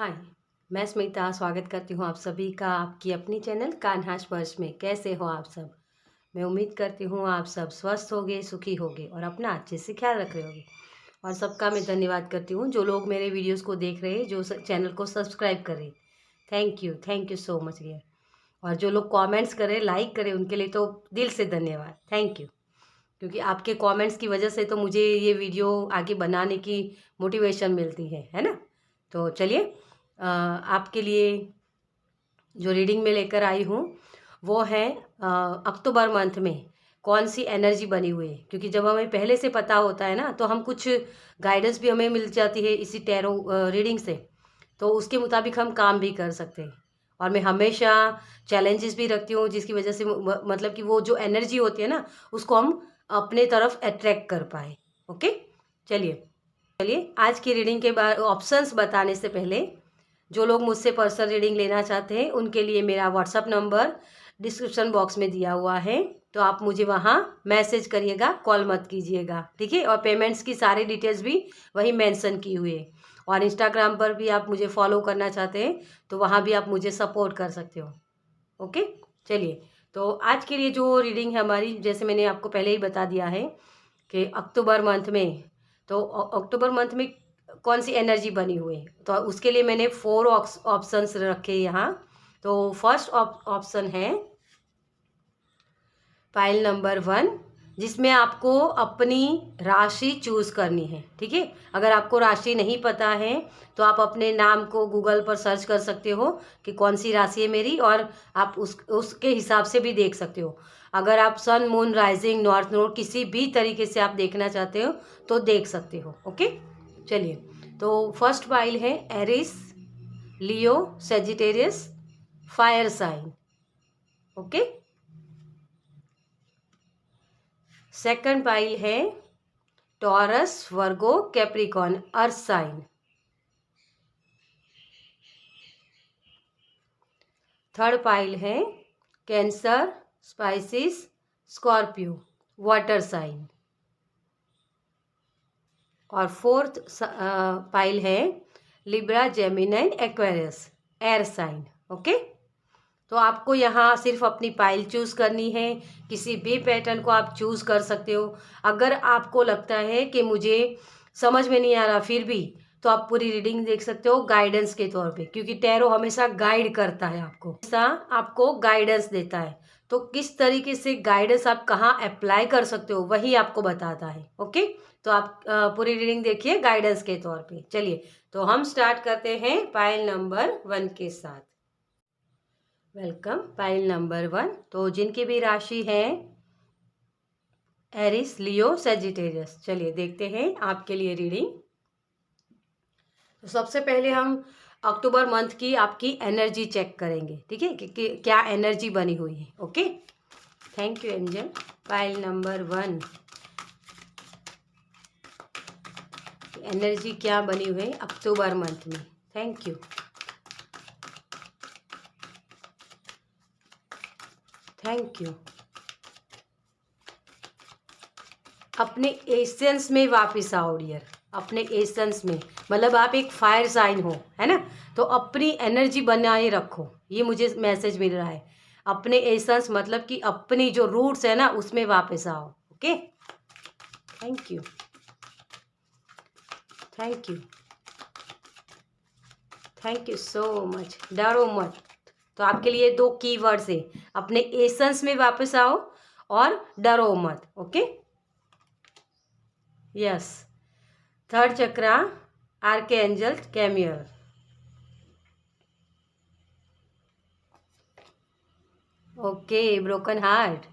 हाय, मैं स्मिता स्वागत करती हूँ आप सभी का आपकी अपनी चैनल कान्हा स्पर्श में। कैसे हो आप सब? मैं उम्मीद करती हूँ आप सब स्वस्थ होगे, सुखी होगे और अपना अच्छे से ख्याल रख रहे होगे। और सबका मैं धन्यवाद करती हूँ जो लोग मेरे वीडियोस को देख रहे हैं, जो चैनल को सब्सक्राइब कर रहे। Thank you so much dear. और जो लोग कमेंट्स करें, लाइक करें, उनके लिए तो दिल से धन्यवाद, थैंक यू। क्योंकि आपके कमेंट्स की वजह से तो मुझे ये वीडियो आगे बनाने की मोटिवेशन मिलती है ना। तो चलिए, आपके लिए जो रीडिंग में लेकर आई हूँ वो है अक्टूबर मंथ में कौन सी एनर्जी बनी हुई है। क्योंकि जब हमें पहले से पता होता है ना, तो हम कुछ गाइडेंस भी हमें मिल जाती है इसी टैरो रीडिंग से, तो उसके मुताबिक हम काम भी कर सकते हैं। और मैं हमेशा चैलेंजेस भी रखती हूँ, जिसकी वजह से मतलब कि वो जो एनर्जी होती है ना, उसको हम अपने तरफ अट्रैक्ट कर पाए। ओके, चलिए चलिए आज की रीडिंग के बाद ऑप्शंस बताने से पहले, जो लोग मुझसे पर्सनल रीडिंग लेना चाहते हैं उनके लिए मेरा व्हाट्सअप नंबर डिस्क्रिप्शन बॉक्स में दिया हुआ है, तो आप मुझे वहाँ मैसेज करिएगा, कॉल मत कीजिएगा, ठीक है। और पेमेंट्स की सारी डिटेल्स भी वही मेंशन की हुई है। और इंस्टाग्राम पर भी आप मुझे फॉलो करना चाहते हैं तो वहाँ भी आप मुझे सपोर्ट कर सकते हो। ओके, चलिए। तो आज के लिए जो रीडिंग है हमारी, जैसे मैंने आपको पहले ही बता दिया है कि अक्टूबर मंथ में, तो अक्टूबर मंथ में कौन सी एनर्जी बनी हुई है, तो उसके लिए मैंने 4 ऑप्शंस रखे यहाँ। तो फर्स्ट ऑप्शन है फाइल नंबर 1, जिसमें आपको अपनी राशि चूज़ करनी है, ठीक है। अगर आपको राशि नहीं पता है तो आप अपने नाम को गूगल पर सर्च कर सकते हो कि कौन सी राशि है मेरी, और आप उसके हिसाब से भी देख सकते हो। अगर आप सन, मून, राइजिंग, नॉर्थ नोड किसी भी तरीके से आप देखना चाहते हो तो देख सकते हो। ओके, चलिए। तो फर्स्ट फाइल है Aries, Leo, Sagittarius, fire sign. Okay, second pile है Taurus, Virgo, Capricorn, earth sign. Third pile है Cancer, Pisces, Scorpio, water sign. और फोर्थ पाइल है Libra, Gemini, Aquarius, air sign. Okay, तो आपको यहाँ सिर्फ अपनी पाइल चूज़ करनी है। किसी भी पैटर्न को आप चूज़ कर सकते हो। अगर आपको लगता है कि मुझे समझ में नहीं आ रहा फिर भी, तो आप पूरी रीडिंग देख सकते हो गाइडेंस के तौर पे, क्योंकि टैरो हमेशा गाइड करता है, आपको गाइडेंस देता है। तो किस तरीके से गाइडेंस आप कहाँ अप्लाई कर सकते हो वही आपको बताता है। ओके, तो आप पूरी रीडिंग देखिए गाइडेंस के तौर पे। चलिए, तो हम स्टार्ट करते हैं पाइल नंबर 1 के साथ। Welcome pile number 1। तो जिनकी भी राशि है एरिस, लियो, सेजिटेरियस, चलिए देखते हैं आपके लिए रीडिंग। तो सबसे पहले हम अक्टूबर मंथ की आपकी एनर्जी चेक करेंगे, ठीक है, कि क्या एनर्जी बनी हुई है। Okay, thank you angel. Pile number 1, energy क्या बनी हुई है अक्टूबर मंथ में। Thank you, thank you. अपने एसेंस में वापस आओ डियर, अपने एसेंस में, मतलब आप एक फायर साइन हो, है ना। तो अपनी एनर्जी बनाए रखो, ये मुझे मैसेज मिल रहा है। अपने एसेंस मतलब कि अपनी जो रूट्स है ना, उसमें वापस आओ। Okay, thank you, thank you, thank you so much. डरो मत। तो आपके लिए 2 कीवर्ड्स है, अपने एसेंस में वापस आओ और डरो मत। Okay, yes. थर्ड चक्रा, आर्कएंजल कैमियल। ओके, ब्रोकन हार्ट,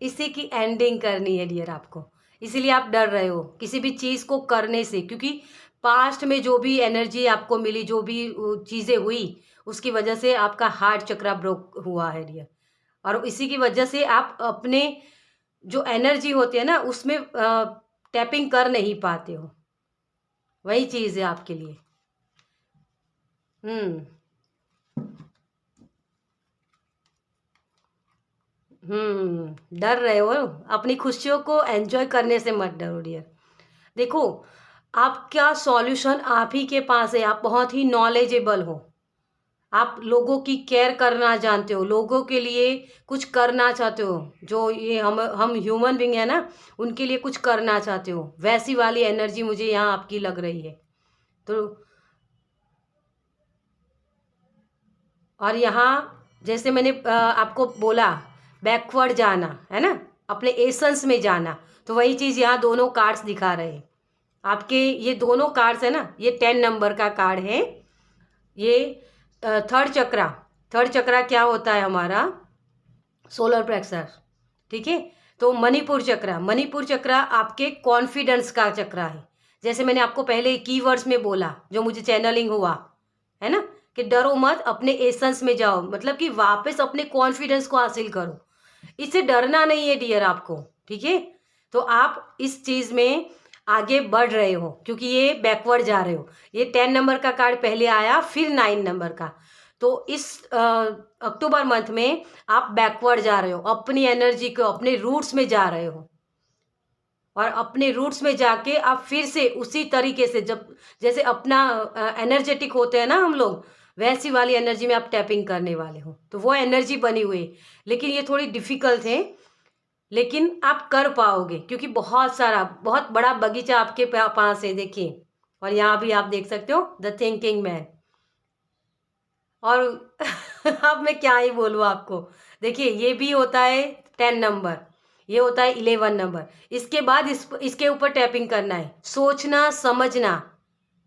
इसी की एंडिंग करनी है डियर आपको, इसीलिए आप डर रहे हो किसी भी चीज़ को करने से। क्योंकि पास्ट में जो भी एनर्जी आपको मिली, जो भी चीज़ें हुई, उसकी वजह से आपका हार्ट चक्रा ब्रोक हुआ है डियर। और इसी की वजह से आप अपने जो एनर्जी होती है ना, उसमें टैपिंग कर नहीं पाते हो। वही चीज़ है आपके लिए। हम्म, डर रहे हो, अपनी खुशियों को एंजॉय करने से मत डरो डियर। देखो, आपका सॉल्यूशन आप ही के पास है। आप बहुत ही नॉलेजेबल हो, आप लोगों की केयर करना जानते हो, लोगों के लिए कुछ करना चाहते हो। जो ये हम ह्यूमन बींग है ना, उनके लिए कुछ करना चाहते हो, वैसी वाली एनर्जी मुझे यहाँ आपकी लग रही है। तो और यहाँ जैसे मैंने आपको बोला बैकवर्ड जाना है ना, अपने एसेंस में जाना, तो वही चीज़ यहाँ दोनों कार्ड्स दिखा रहे हैं आपके। ये दोनों कार्ड्स है ना, ये 10 नंबर का कार्ड है। ये थर्ड चक्रा क्या होता है हमारा, सोलर प्लेक्सस, ठीक है। तो मणिपुर चक्रा आपके कॉन्फिडेंस का चक्रा है। जैसे मैंने आपको पहले कीवर्ड्स में बोला, जो मुझे चैनलिंग हुआ है ना, कि डरो मत, अपने एसेंस में जाओ, मतलब कि वापस अपने कॉन्फिडेंस को हासिल करो। इससे डरना नहीं है डियर आपको, ठीक है। तो आप इस चीज़ में आगे बढ़ रहे हो, क्योंकि ये बैकवर्ड जा रहे हो। ये 10 नंबर का कार्ड पहले आया, फिर 9 नंबर का। तो इस अक्टूबर मंथ में आप बैकवर्ड जा रहे हो, अपनी एनर्जी को, अपने रूट्स में जा रहे हो। और अपने रूट्स में जाके आप फिर से उसी तरीके से, जब जैसे अपना एनर्जेटिक होते हैं ना हम लोग, वैसी वाली एनर्जी में आप टैपिंग करने वाले हो। तो वो एनर्जी बनी हुई है, लेकिन ये थोड़ी डिफ़िकल्ट है, लेकिन आप कर पाओगे, क्योंकि बहुत बड़ा बगीचा आपके पास है, देखिए। और यहाँ भी आप देख सकते हो द थिंकिंग मैन। और अब मैं क्या ही बोलूँ आपको। देखिए, ये भी होता है 10 नंबर, ये होता है 11 नंबर। इसके बाद इसके ऊपर टैपिंग करना है, सोचना समझना,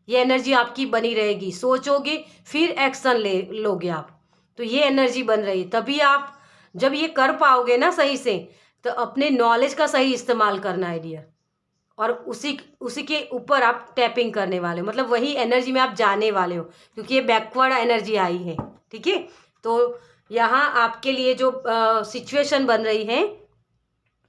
ये एनर्जी आपकी बनी रहेगी। सोचोगे फिर एक्शन ले लोगे आप, तो ये एनर्जी बन रही है। तभी आप जब ये कर पाओगे ना सही से, तो अपने नॉलेज का सही इस्तेमाल करना है डियर। और उसी उसी के ऊपर आप टैपिंग करने वाले हो, मतलब वही एनर्जी में आप जाने वाले हो, क्योंकि ये बैकवर्ड एनर्जी आई है, ठीक है। तो यहाँ आपके लिए जो सिचुएशन बन रही है,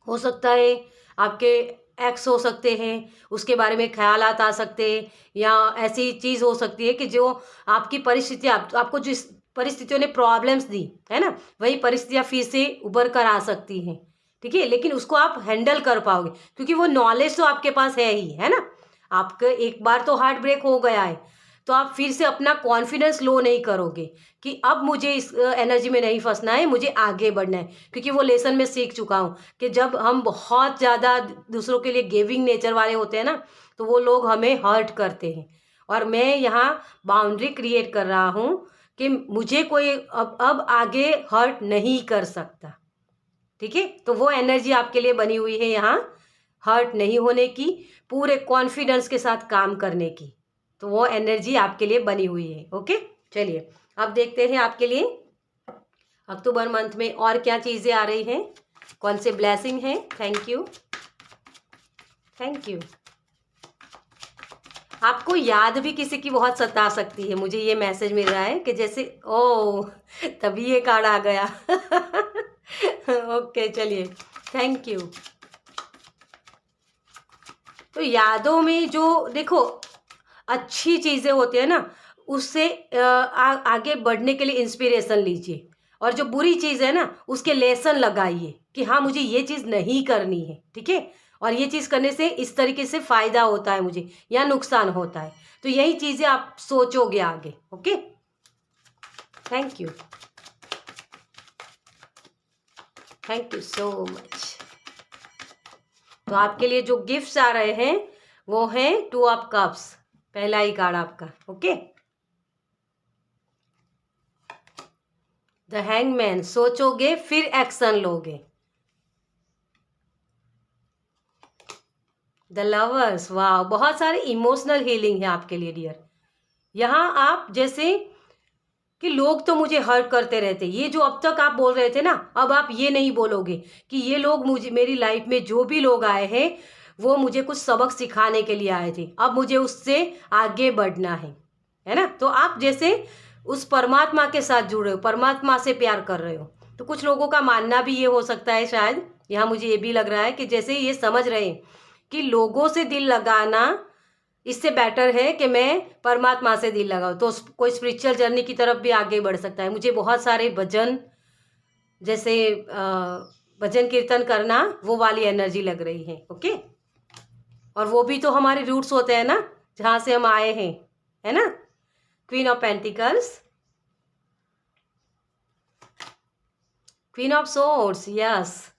हो सकता है आपके एक्स हो सकते हैं, उसके बारे में ख्यालात आ सकते हैं, या ऐसी चीज़ हो सकती है कि जो आपकी परिस्थितियाँ, आपको जिस परिस्थितियों ने प्रॉब्लम्स दी है ना, वही परिस्थितियाँ फिर से उभर कर आ सकती हैं, ठीक है। लेकिन उसको आप हैंडल कर पाओगे, क्योंकि वो नॉलेज तो आपके पास है ही, है ना। आपका एक बार तो हार्ट ब्रेक हो गया है, तो आप फिर से अपना कॉन्फिडेंस लो नहीं करोगे कि अब मुझे इस एनर्जी में नहीं फंसना है, मुझे आगे बढ़ना है। क्योंकि वो लेसन मैं सीख चुका हूँ कि जब हम बहुत ज़्यादा दूसरों के लिए गिविंग नेचर वाले होते हैं ना, तो वो लोग हमें हर्ट करते हैं। और मैं यहाँ बाउंड्री क्रिएट कर रहा हूँ कि मुझे कोई अब आगे हर्ट नहीं कर सकता, ठीक है। तो वो एनर्जी आपके लिए बनी हुई है यहाँ, हर्ट नहीं होने की, पूरे कॉन्फिडेंस के साथ काम करने की। तो वो एनर्जी आपके लिए बनी हुई है, ओके। चलिए अब देखते हैं आपके लिए अक्टूबर मंथ में और क्या चीज़ें आ रही हैं, कौन से ब्लेसिंग हैं। Thank you, thank you. आपको याद भी किसी की बहुत सता सकती है, मुझे ये मैसेज मिल रहा है कि जैसे ओ तभी ये कार्ड आ गया। ओके चलिए, थैंक यू। तो यादों में जो देखो अच्छी चीज़ें होती है ना, उससे आगे बढ़ने के लिए इंस्पिरेशन लीजिए। और जो बुरी चीज़ है ना, उसके लेसन लगाइए कि हाँ मुझे ये चीज़ नहीं करनी है, ठीक है। और ये चीज़ करने से इस तरीके से फ़ायदा होता है मुझे, या नुकसान होता है। तो यही चीज़ें आप सोचोगे आगे, okay. Thank you, thank you so much. तो आपके लिए जो गिफ्ट्स आ रहे हैं वो हैं 2 ऑफ कप्स, पहला ही कार्ड आपका, ओके। द हैंगमैन, सोचोगे फिर एक्शन लोगे। द लवर्स, वाह, बहुत सारे इमोशनल हीलिंग है आपके लिए डियर। यहाँ आप जैसे कि लोग तो मुझे हर्ट करते रहते, ये जो अब तक आप बोल रहे थे ना, अब आप ये नहीं बोलोगे कि ये लोग मुझे, मेरी लाइफ में जो भी लोग आए हैं वो मुझे कुछ सबक सिखाने के लिए आए थे, अब मुझे उससे आगे बढ़ना है ना। तो आप जैसे उस परमात्मा के साथ जुड़ रहे हो, परमात्मा से प्यार कर रहे हो। तो कुछ लोगों का मानना भी ये हो सकता है शायद, यहाँ मुझे ये भी लग रहा है कि जैसे ये समझ रहे हैं कि लोगों से दिल लगाना इससे बेटर है कि मैं परमात्मा से दिल लगाऊं। तो कोई स्पिरिचुअल जर्नी की तरफ भी आगे बढ़ सकता है। मुझे बहुत सारे भजन, जैसे भजन कीर्तन करना, वो वाली एनर्जी लग रही है, ओके। और वो भी तो हमारे रूट्स होते हैं ना, जहाँ से हम आए हैं, है ना। Queen of pentacles, queen of swords, yes.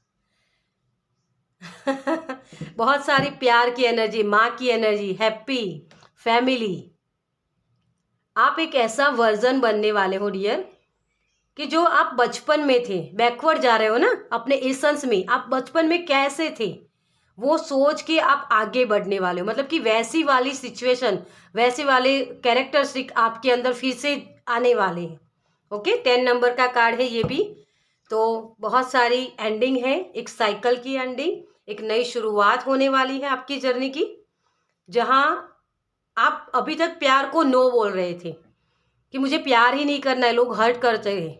बहुत सारी प्यार की एनर्जी, माँ की एनर्जी, हैप्पी फैमिली। आप एक ऐसा वर्जन बनने वाले हो डियर कि जो आप बचपन में थे, बैकवर्ड जा रहे हो ना अपने एसेंस में, आप बचपन में कैसे थे वो सोच के आप आगे बढ़ने वाले हो। मतलब कि वैसी वाली सिचुएशन, वैसे वाले कैरेक्टरिस्टिक आपके अंदर फिर से आने वाले हैं। ओके, 10 नंबर का कार्ड है ये भी। तो बहुत सारी एंडिंग है, एक साइकिल की एंडिंग, एक नई शुरुआत होने वाली है आपकी जर्नी की, जहां आप अभी तक प्यार को नो बोल रहे थे कि मुझे प्यार ही नहीं करना है, लोग हर्ट करते हैं,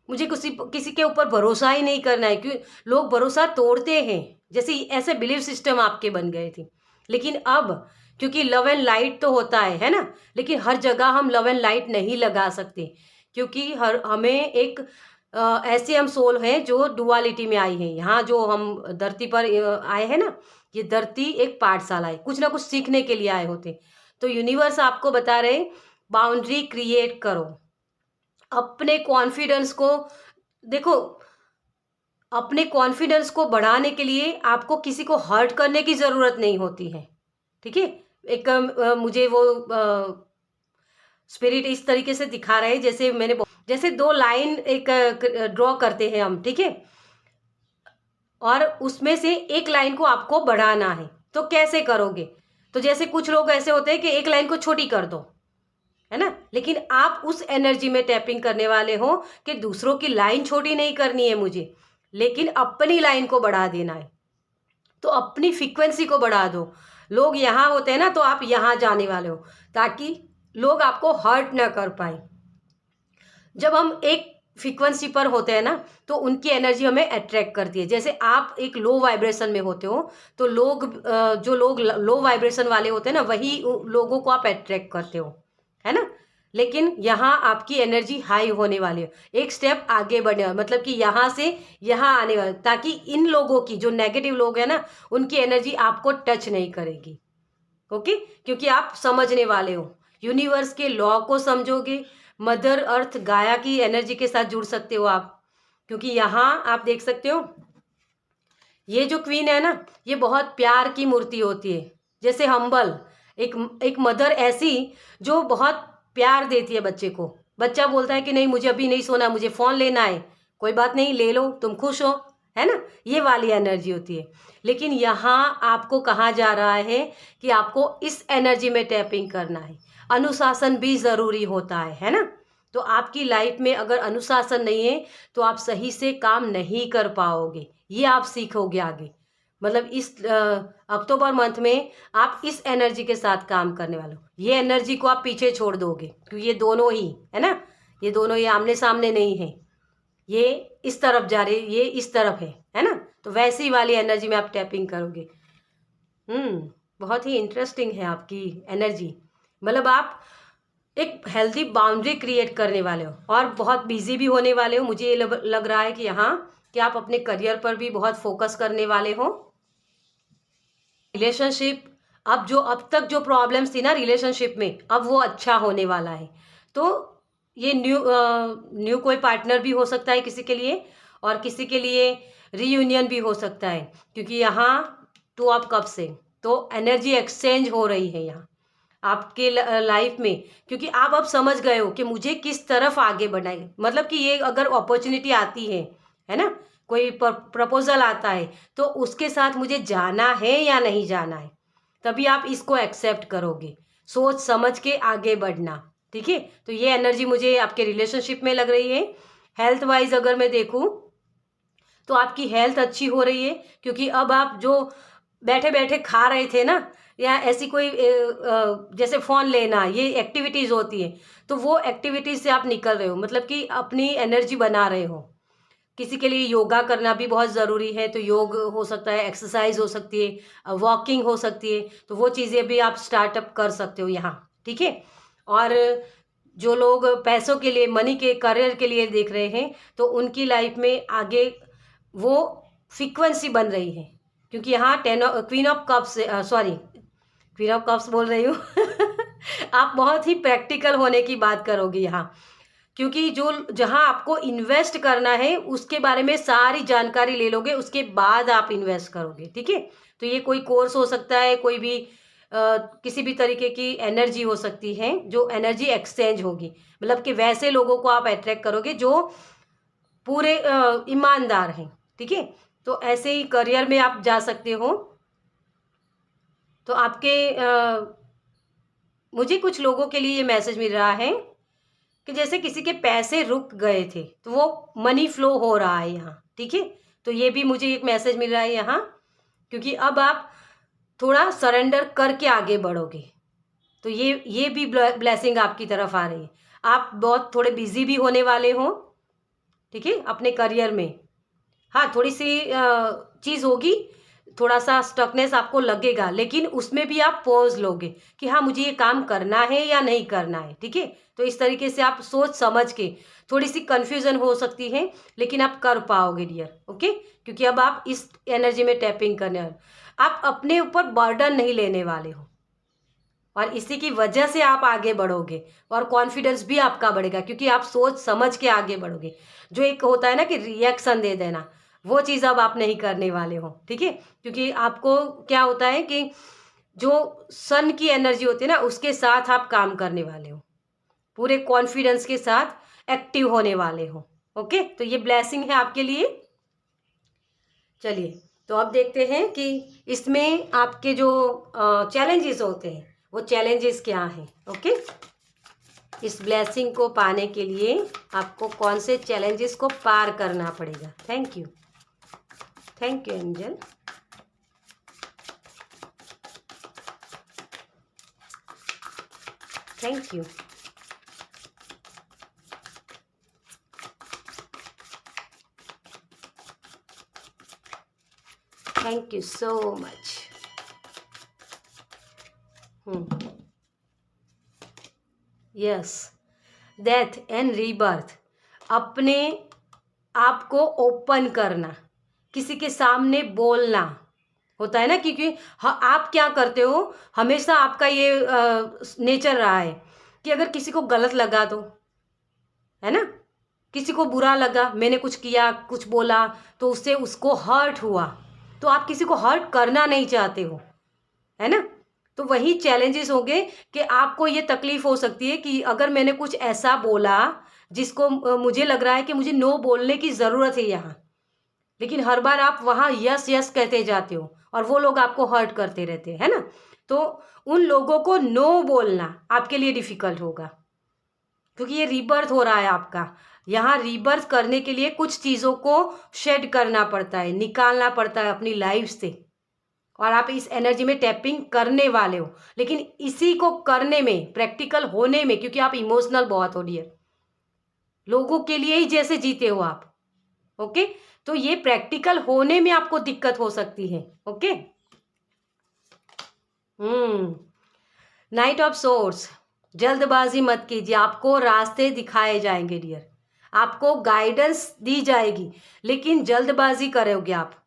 मुझे किसी किसी के ऊपर भरोसा ही नहीं करना है, क्यों लोग भरोसा तोड़ते हैं, जैसे ऐसे बिलीफ सिस्टम आपके बन गए थे। लेकिन अब क्योंकि लव एंड लाइट तो होता है ना, लेकिन हर जगह हम लव एंड लाइट नहीं लगा सकते, क्योंकि हमें एक ऐसे हम सोल हैं जो डुअलिटी में आई है। यहाँ जो हम धरती पर आए हैं ना, ये धरती एक पाठशाला है, कुछ ना कुछ सीखने के लिए आए होते। तो यूनिवर्स आपको बता रहे बाउंड्री क्रिएट करो, अपने कॉन्फिडेंस को देखो। अपने कॉन्फिडेंस को बढ़ाने के लिए आपको किसी को हर्ट करने की ज़रूरत नहीं होती है, ठीक है। एक मुझे वो स्पिरिट इस तरीके से दिखा रहे हैं, जैसे जैसे दो लाइन एक ड्रॉ करते हैं हम, ठीक है, और उसमें से एक लाइन को आपको बढ़ाना है। तो कैसे करोगे? तो जैसे कुछ लोग ऐसे होते हैं कि एक लाइन को छोटी कर दो, है ना, लेकिन आप उस एनर्जी में टैपिंग करने वाले हो कि दूसरों की लाइन छोटी नहीं करनी है मुझे, लेकिन अपनी लाइन को बढ़ा देना है। तो अपनी फ्रीक्वेंसी को बढ़ा दो। लोग यहाँ होते हैं ना, तो आप यहाँ जाने वाले हो, ताकि लोग आपको हर्ट ना कर पाए। जब हम एक फ्रीक्वेंसी पर होते हैं ना, तो उनकी एनर्जी हमें अट्रैक्ट करती है। जैसे आप एक लो वाइब्रेशन में होते हो, तो लोग जो लोग लो वाइब्रेशन वाले होते हैं ना, वही लोगों को आप अट्रैक्ट करते हो, है ना। लेकिन यहाँ आपकी एनर्जी हाई होने वाली है, एक स्टेप आगे बढ़ने वाला, मतलब कि यहाँ से यहाँ आने वाला, ताकि इन लोगों की जो नेगेटिव लोग हैं ना, उनकी एनर्जी आपको टच नहीं करेगी। ओके, क्योंकि आप समझने वाले हो, यूनिवर्स के लॉ को समझोगे। मदर अर्थ गाया की एनर्जी के साथ जुड़ सकते हो आप, क्योंकि यहाँ आप देख सकते हो ये जो क्वीन है ना, ये बहुत प्यार की मूर्ति होती है, जैसे हम्बल, एक मदर ऐसी जो बहुत प्यार देती है बच्चे को। बच्चा बोलता है कि नहीं मुझे अभी नहीं सोना, मुझे फ़ोन लेना है, कोई बात नहीं ले लो, तुम खुश हो, है ना, ये वाली एनर्जी होती है। लेकिन यहाँ आपको कहा जा रहा है कि आपको इस एनर्जी में टैपिंग करना है। अनुशासन भी ज़रूरी होता है ना। तो आपकी लाइफ में अगर अनुशासन नहीं है तो आप सही से काम नहीं कर पाओगे, ये आप सीखोगे आगे। मतलब इस अक्टूबर मंथ में आप इस एनर्जी के साथ काम करने वाले हो। ये एनर्जी को आप पीछे छोड़ दोगे, क्योंकि ये दोनों ही है ना, ये दोनों ये आमने सामने नहीं है, ये इस तरफ जा रहे, ये इस तरफ है ना। तो वैसी वाली एनर्जी में आप टैपिंग करोगे। बहुत ही इंटरेस्टिंग है आपकी एनर्जी। मतलब आप एक हेल्दी बाउंड्री क्रिएट करने वाले हो और बहुत बिजी भी होने वाले हो। मुझे ये लग रहा है कि यहाँ कि आप अपने करियर पर भी बहुत फोकस करने वाले हो। रिलेशनशिप, अब तक जो प्रॉब्लम्स थी ना रिलेशनशिप में, अब वो अच्छा होने वाला है। तो ये न्यू कोई पार्टनर भी हो सकता है किसी के लिए, और किसी के लिए रीयूनियन भी हो सकता है, क्योंकि यहाँ 2 ऑफ कप्स है। तो एनर्जी एक्सचेंज हो रही है यहाँ आपके लाइफ में, क्योंकि आप अब समझ गए हो कि मुझे किस तरफ आगे बढ़ना है। मतलब कि ये अगर अपॉर्चुनिटी आती है ना, कोई प्रपोजल आता है, तो उसके साथ मुझे जाना है या नहीं जाना है, तभी आप इसको एक्सेप्ट करोगे। सोच समझ के आगे बढ़ना, ठीक है। तो ये एनर्जी मुझे आपके रिलेशनशिप में लग रही है। हेल्थ वाइज अगर मैं देखूं तो आपकी हेल्थ अच्छी हो रही है, क्योंकि अब आप जो बैठे बैठे खा रहे थे ना, या ऐसी कोई जैसे फ़ोन लेना, ये एक्टिविटीज़ होती है, तो वो एक्टिविटीज़ से आप निकल रहे हो, मतलब कि अपनी एनर्जी बना रहे हो। किसी के लिए योगा करना भी बहुत ज़रूरी है, तो योग हो सकता है, एक्सरसाइज हो सकती है, वॉकिंग हो सकती है, तो वो चीज़ें भी आप स्टार्टअप कर सकते हो यहाँ, ठीक है। और जो लोग पैसों के लिए, मनी के करियर के लिए देख रहे हैं, तो उनकी लाइफ में आगे वो फ्रीक्वेंसी बन रही है, क्योंकि यहाँ queen of cups, sorry queen of cups बोल रही हूँ। आप बहुत ही प्रैक्टिकल होने की बात करोगे यहाँ, क्योंकि जो जहाँ आपको इन्वेस्ट करना है उसके बारे में सारी जानकारी ले लोगे, उसके बाद आप इन्वेस्ट करोगे। ठीक है, तो ये कोई कोर्स हो सकता है, कोई भी किसी भी तरीके की एनर्जी हो सकती है जो एनर्जी एक्सचेंज होगी, मतलब कि वैसे लोगों को आप अट्रैक्ट करोगे जो पूरे ईमानदार हैं। ठीक है, तो ऐसे ही करियर में आप जा सकते हो। तो आपके मुझे कुछ लोगों के लिए ये मैसेज मिल रहा है कि जैसे किसी के पैसे रुक गए थे तो वो मनी फ्लो हो रहा है यहाँ। ठीक है, तो ये भी मुझे एक मैसेज मिल रहा है यहाँ, क्योंकि अब आप थोड़ा सरेंडर करके आगे बढ़ोगे, तो ये भी ब्लेसिंग आपकी तरफ आ रही है। आप बहुत थोड़े बिजी भी होने वाले हो। ठीक है, अपने करियर में हाँ थोड़ी सी चीज़ होगी, थोड़ा सा स्टकनेस आपको लगेगा, लेकिन उसमें भी आप पॉज लोगे कि हाँ मुझे ये काम करना है या नहीं करना है। ठीक है, तो इस तरीके से आप सोच समझ के, थोड़ी सी कन्फ्यूजन हो सकती है लेकिन आप कर पाओगे डियर। ओके, क्योंकि अब आप इस एनर्जी में टैपिंग करने वाले, आप अपने ऊपर बर्डन नहीं लेने वाले हो, और इसी की वजह से आप आगे बढ़ोगे और कॉन्फिडेंस भी आपका बढ़ेगा, क्योंकि आप सोच समझ के आगे बढ़ोगे। जो एक होता है ना कि रिएक्शन दे देना, वो चीज़ अब आप नहीं करने वाले हो। ठीक है, क्योंकि आपको क्या होता है कि जो सन की एनर्जी होती है ना उसके साथ आप काम करने वाले हो, पूरे कॉन्फिडेंस के साथ एक्टिव होने वाले हो। ओके, तो ये ब्लेसिंग है आपके लिए। चलिए, तो अब देखते हैं कि इसमें आपके जो चैलेंजेस होते हैं वो चैलेंजेस क्या हैं। ओके, इस ब्लेसिंग को पाने के लिए आपको कौन से चैलेंजेस को पार करना पड़ेगा। Thank you angel. Thank you. Thank you so much. Yes, death and rebirth, अपने आप को ओपन करना, किसी के सामने बोलना होता है ना, क्योंकि आप क्या करते हो, हमेशा आपका ये नेचर रहा है कि अगर किसी को गलत लगा तो, है ना, किसी को बुरा लगा, मैंने कुछ किया कुछ बोला तो उससे उसको हर्ट हुआ, तो आप किसी को हर्ट करना नहीं चाहते हो, है ना। तो वही चैलेंजेस होंगे कि आपको ये तकलीफ हो सकती है कि अगर मैंने कुछ ऐसा बोला जिसको मुझे लग रहा है कि मुझे नो बोलने की ज़रूरत है यहाँ, लेकिन हर बार आप वहाँ यस यस कहते जाते हो और वो लोग आपको हर्ट करते रहते हैं, है ना। तो उन लोगों को नो बोलना आपके लिए डिफ़िकल्ट होगा, क्योंकि ये रीबर्थ हो रहा है आपका। यहाँ रीबर्थ करने के लिए कुछ चीज़ों को शेड करना पड़ता है, निकालना पड़ता है अपनी लाइफ से, और आप इस एनर्जी में टैपिंग करने वाले हो। लेकिन इसी को करने में, प्रैक्टिकल होने में, क्योंकि आप इमोशनल बहुत हो डियर, लोगों के लिए ही जैसे जीते हो आप। ओके, तो ये प्रैक्टिकल होने में आपको दिक्कत हो सकती है। ओके, नाइट ऑफ सोर्स, जल्दबाजी मत कीजिए, आपको रास्ते दिखाए जाएंगे डियर, आपको गाइडेंस दी जाएगी, लेकिन जल्दबाजी करोगे आप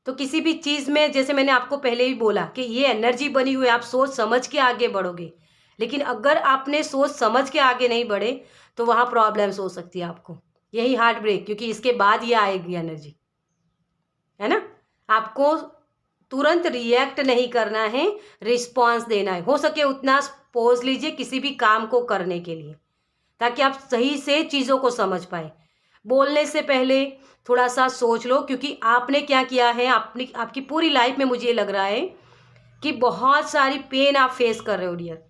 तो किसी भी चीज़ में, जैसे मैंने आपको पहले ही बोला कि ये एनर्जी बनी हुई है, आप सोच समझ के आगे बढ़ोगे, लेकिन अगर आपने सोच समझ के आगे नहीं बढ़े तो वहाँ प्रॉब्लम्स हो सकती है आपको, यही हार्ट ब्रेक, क्योंकि इसके बाद ये आएगी एनर्जी, है ना। आपको तुरंत रिएक्ट नहीं करना है, रिस्पॉन्स देना है, हो सके उतना पोज लीजिए किसी भी काम को करने के लिए, ताकि आप सही से चीज़ों को समझ पाए। बोलने से पहले थोड़ा सा सोच लो, क्योंकि आपने क्या किया है, आपकी पूरी लाइफ में मुझे लग रहा है कि बहुत सारी पेन आप फेस कर रहे हो डियर,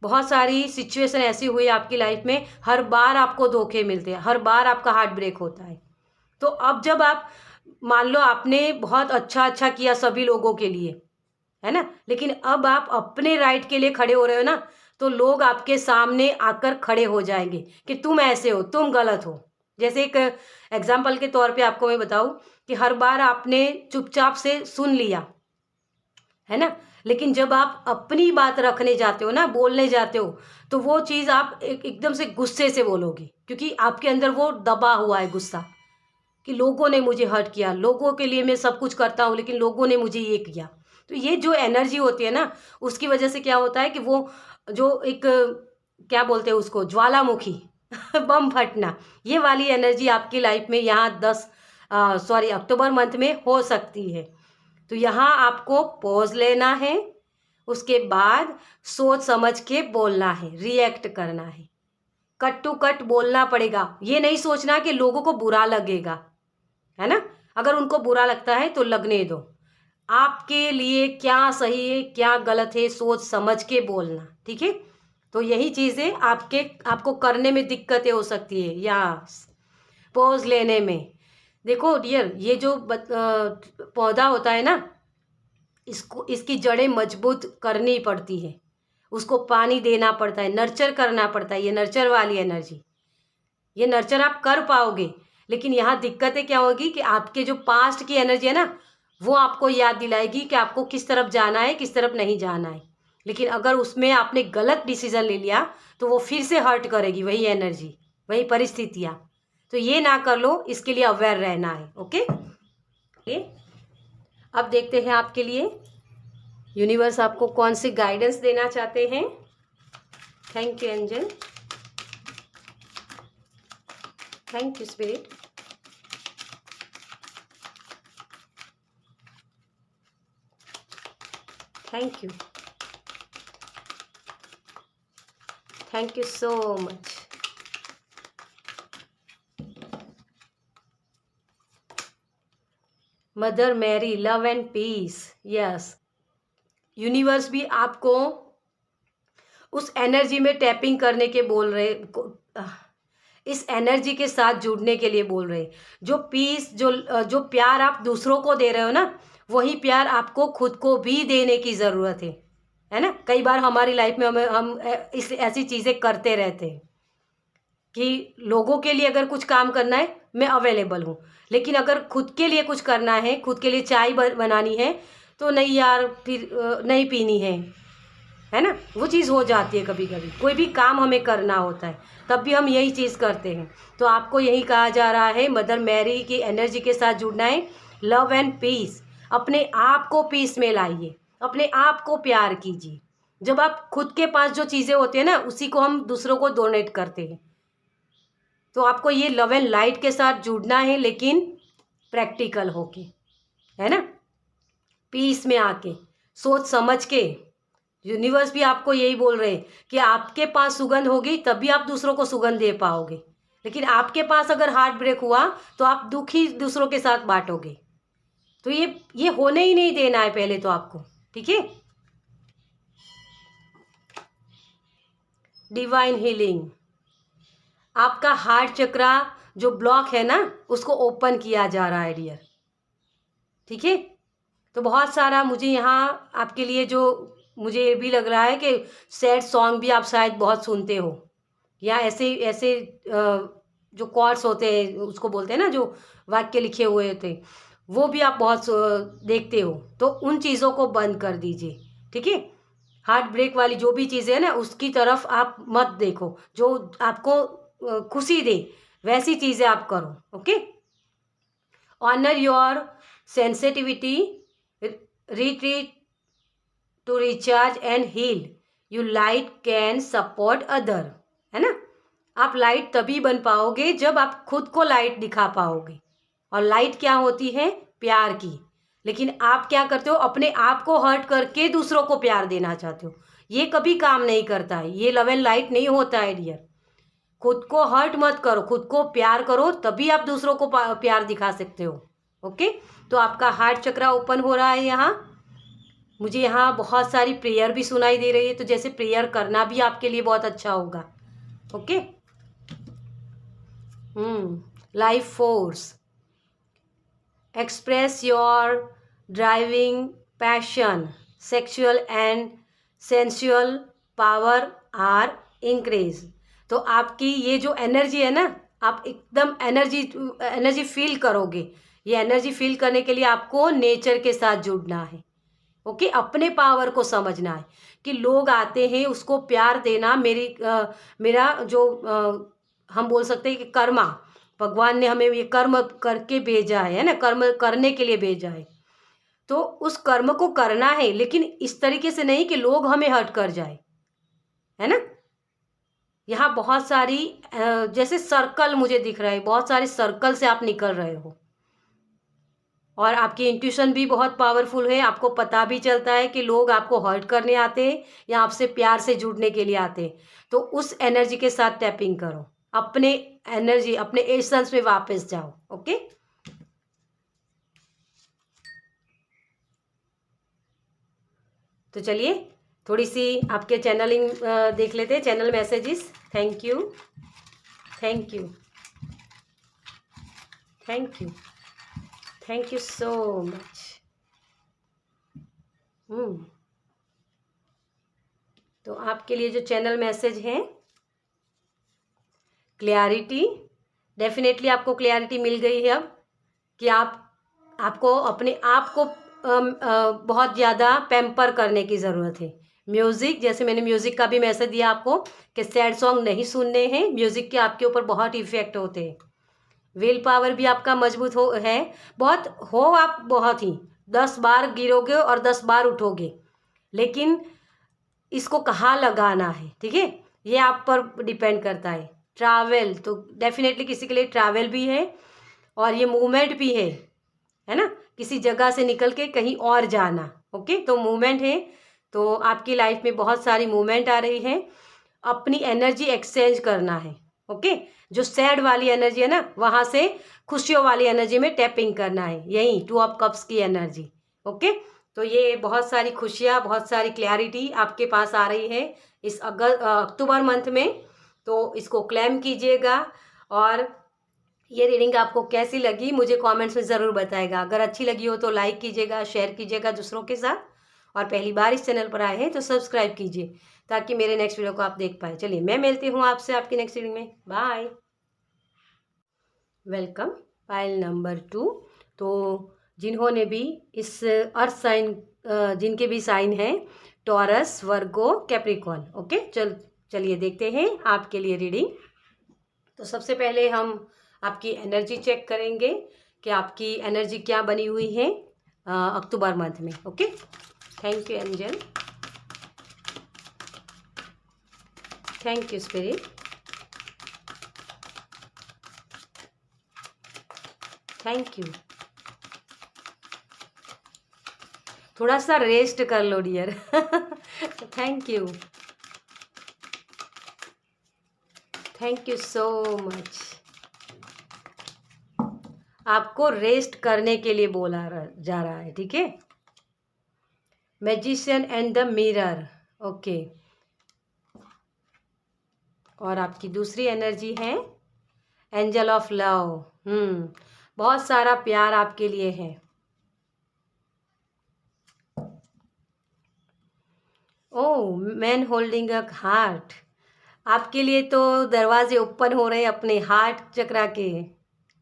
बहुत सारी सिचुएशन ऐसी हुई आपकी लाइफ में, हर बार आपको धोखे मिलते हैं, हर बार आपका हार्ट ब्रेक होता है। तो अब जब आप मान लो आपने बहुत अच्छा किया सभी लोगों के लिए, है ना, लेकिन अब आप अपने राइट के लिए खड़े हो रहे हो ना, तो लोग आपके सामने आकर खड़े हो जाएंगे कि तुम ऐसे हो, तुम गलत हो। जैसे एक एग्जाम्पल के तौर पे आपको मैं बताऊं कि हर बार आपने चुपचाप से सुन लिया, है ना, लेकिन जब आप अपनी बात रखने जाते हो ना, बोलने जाते हो, तो वो चीज़ आप एकदम से गुस्से से बोलोगे, क्योंकि आपके अंदर वो दबा हुआ है गुस्सा कि लोगों ने मुझे हर्ट किया, लोगों के लिए मैं सब कुछ करता हूँ लेकिन लोगों ने मुझे ये किया। तो ये जो एनर्जी होती है ना, उसकी वजह से क्या होता है कि वो जो एक क्या बोलते हैं उसको, ज्वालामुखी बम फटना, ये वाली एनर्जी आपकी लाइफ में यहाँ 10 अक्टूबर मंथ में हो सकती है। तो यहाँ आपको पॉज लेना है, उसके बाद सोच समझ के बोलना है, रिएक्ट करना है, कट टू कट बोलना पड़ेगा। ये नहीं सोचना कि लोगों को बुरा लगेगा, है ना। अगर उनको बुरा लगता है तो लगने दो, आपके लिए क्या सही है क्या गलत है सोच समझ के बोलना, ठीक है। तो यही चीज़ें आपको करने में दिक्कतें हो सकती है या पॉज लेने में। देखो डियर, ये जो पौधा होता है ना, इसकी जड़ें मजबूत करनी पड़ती है, उसको पानी देना पड़ता है, नर्चर करना पड़ता है। ये नर्चर वाली एनर्जी, ये नर्चर आप कर पाओगे, लेकिन यहाँ दिक्कतें क्या होगी कि आपके जो पास्ट की एनर्जी है ना, वो आपको याद दिलाएगी कि आपको किस तरफ जाना है किस तरफ नहीं जाना है। लेकिन अगर उसमें आपने गलत डिसीजन ले लिया तो वो फिर से हर्ट करेगी, वही एनर्जी, वही परिस्थितियाँ। तो ये ना कर लो, इसके लिए अवेयर रहना है। ओके, अब देखते हैं आपके लिए यूनिवर्स आपको कौन सी गाइडेंस देना चाहते हैं। Thank you angel, thank you spirit. Thank you, thank you so much. Mother Mary, love and peace. Yes, universe भी आपको उस एनर्जी में टैपिंग करने के बोल रहे, इस एनर्जी के साथ जुड़ने के लिए बोल रहे। जो पीस, जो प्यार आप दूसरों को दे रहे हो ना, वही प्यार आपको खुद को भी देने की ज़रूरत है ना। कई बार हमारी लाइफ में हम ऐसी चीज़ें करते रहते हैं कि लोगों के लिए अगर कुछ काम करना है मैं अवेलेबल हूँ, लेकिन अगर खुद के लिए कुछ करना है, खुद के लिए चाय बनानी है, तो नहीं यार फिर नहीं पीनी है ना। वो चीज़ हो जाती है कभी कभी, कोई भी काम हमें करना होता है तब भी हम यही चीज़ करते हैं। तो आपको यही कहा जा रहा है, मदर मैरी की एनर्जी के साथ जुड़ना है, लव एंड पीस। अपने आप को पीस में लाइए, अपने आप को प्यार कीजिए। जब आप खुद के पास जो चीज़ें होती हैं ना, उसी को हम दूसरों को डोनेट करते हैं। तो आपको ये लव एंड लाइट के साथ जुड़ना है, लेकिन प्रैक्टिकल होके, है ना, पीस में आके, सोच समझ के। यूनिवर्स भी आपको यही बोल रहे हैं कि आपके पास सुगंध होगी तभी आप दूसरों को सुगंध दे पाओगे, लेकिन आपके पास अगर हार्ट ब्रेक हुआ तो आप दुख ही दूसरों के साथ बांटोगे। तो ये होने ही नहीं देना है पहले तो आपको, ठीक है। डिवाइन हीलिंग, आपका हार्ट चक्रा जो ब्लॉक है ना, उसको ओपन किया जा रहा है डियर, ठीक है। तो बहुत सारा मुझे यहाँ आपके लिए, जो मुझे ये भी लग रहा है कि सैड सॉन्ग भी आप शायद बहुत सुनते हो, या ऐसे ऐसे जो कॉर्ड्स होते हैं उसको बोलते हैं ना, जो वाक्य लिखे हुए होते, वो भी आप बहुत देखते हो। तो उन चीज़ों को बंद कर दीजिए, ठीक है। हार्ट ब्रेक वाली जो भी चीज़ें हैं ना, उसकी तरफ आप मत देखो। जो आपको खुशी दे वैसी चीज़ें आप करो, okay. Honour your sensitivity, retreat to recharge and heal. You light can support other, है ना। आप लाइट तभी बन पाओगे जब आप खुद को लाइट दिखा पाओगे। और लाइट क्या होती है? प्यार की। लेकिन आप क्या करते हो? अपने आप को हर्ट करके दूसरों को प्यार देना चाहते हो। ये कभी काम नहीं करता है, ये लव एंड लाइट नहीं होता है डियर। खुद को हर्ट मत करो, खुद को प्यार करो, तभी आप दूसरों को प्यार दिखा सकते हो, ओके। तो आपका हार्ट चक्रा ओपन हो रहा है यहाँ। मुझे यहाँ बहुत सारी प्रेयर भी सुनाई दे रही है, तो जैसे प्रेयर करना भी आपके लिए बहुत अच्छा होगा, okay. Life force, express your driving passion, sexual and sensual power are increase. तो आपकी ये जो एनर्जी है ना, आप एकदम एनर्जी फील करोगे। ये एनर्जी फील करने के लिए आपको नेचर के साथ जुड़ना है, ओके। अपने पावर को समझना है कि लोग आते हैं, उसको प्यार देना मेरा जो हम बोल सकते हैं कि कर्मा, भगवान ने हमें ये कर्म करके भेजा है ना, कर्म करने के लिए भेजा है। तो उस कर्म को करना है, लेकिन इस तरीके से नहीं कि लोग हमें हर्ट कर जाए, है ना। यहाँ बहुत सारी जैसे सर्कल मुझे दिख रहा है, बहुत सारे सर्कल से आप निकल रहे हो, और आपकी इंट्यूशन भी बहुत पावरफुल है। आपको पता भी चलता है कि लोग आपको हर्ट करने आते हैं या आपसे प्यार से जुड़ने के लिए आते हैं। तो उस एनर्जी के साथ टैपिंग करो, अपने एनर्जी, अपने एसेंस में वापस जाओ। ओके, तो चलिए थोड़ी सी आपके चैनलिंग देख लेते हैं, channel messages. Thank you, thank you, thank you, thank you so much. तो आपके लिए जो चैनल मैसेज हैं, क्लैरिटी, डेफिनेटली आपको क्लैरिटी मिल गई है अब कि आपको अपने आप को बहुत ज़्यादा पैम्पर करने की ज़रूरत है। म्यूज़िक, जैसे मैंने म्यूज़िक का भी मैसेज दिया आपको कि सैड सॉन्ग नहीं सुनने हैं, म्यूज़िक के आपके ऊपर बहुत इफ़ेक्ट होते हैं। विल पावर भी आपका मजबूत आप बहुत ही 10 बार गिरोगे और 10 बार उठोगे, लेकिन इसको कहाँ लगाना है, ठीक है, ये आप पर डिपेंड करता है। ट्रैवल तो डेफिनेटली किसी के लिए ट्रैवल भी है, और ये मूवमेंट भी है ना, किसी जगह से निकल के कहीं और जाना। ओके, तो मूवमेंट है, तो आपकी लाइफ में बहुत सारी मूवमेंट आ रही है। अपनी एनर्जी एक्सचेंज करना है। ओके, जो सैड वाली एनर्जी है ना, वहाँ से खुशियों वाली एनर्जी में टैपिंग करना है, यही 2 ऑफ कप्स की एनर्जी। ओके, तो ये बहुत सारी खुशियाँ, बहुत सारी क्लैरिटी आपके पास आ रही है इस अक्टूबर मंथ में। तो इसको क्लेम कीजिएगा, और ये रीडिंग आपको कैसी लगी मुझे कमेंट्स में ज़रूर बताएगा। अगर अच्छी लगी हो तो लाइक कीजिएगा, शेयर कीजिएगा दूसरों के साथ, और पहली बार इस चैनल पर आए हैं तो सब्सक्राइब कीजिए ताकि मेरे नेक्स्ट वीडियो को आप देख पाए। चलिए, मैं मिलती हूँ आपसे आपकी नेक्स्ट रीडिंग में। Bye, welcome. Pile number 2। तो जिन्होंने भी इस अर्थ साइन, जिनके भी साइन हैं टॉरस, वर्गो, कैप्रिकॉर्न। ओके, चलिए देखते हैं आपके लिए रीडिंग। तो सबसे पहले हम आपकी एनर्जी चेक करेंगे कि आपकी एनर्जी क्या बनी हुई है अक्टूबर मंथ में। Okay, thank you angel, thank you spirit, thank you. थोड़ा सा रेस्ट कर लो dear. Thank you, thank you so much. आपको रेस्ट करने के लिए बोला जा रहा है, ठीक है। Magician and the mirror. Okay, और आपकी दूसरी एनर्जी है एंजल ऑफ लव। बहुत सारा प्यार आपके लिए है। ओह, मैन होल्डिंग अ हार्ट। आपके लिए तो दरवाजे ओपन हो रहे हैं अपने हार्ट चक्रा के।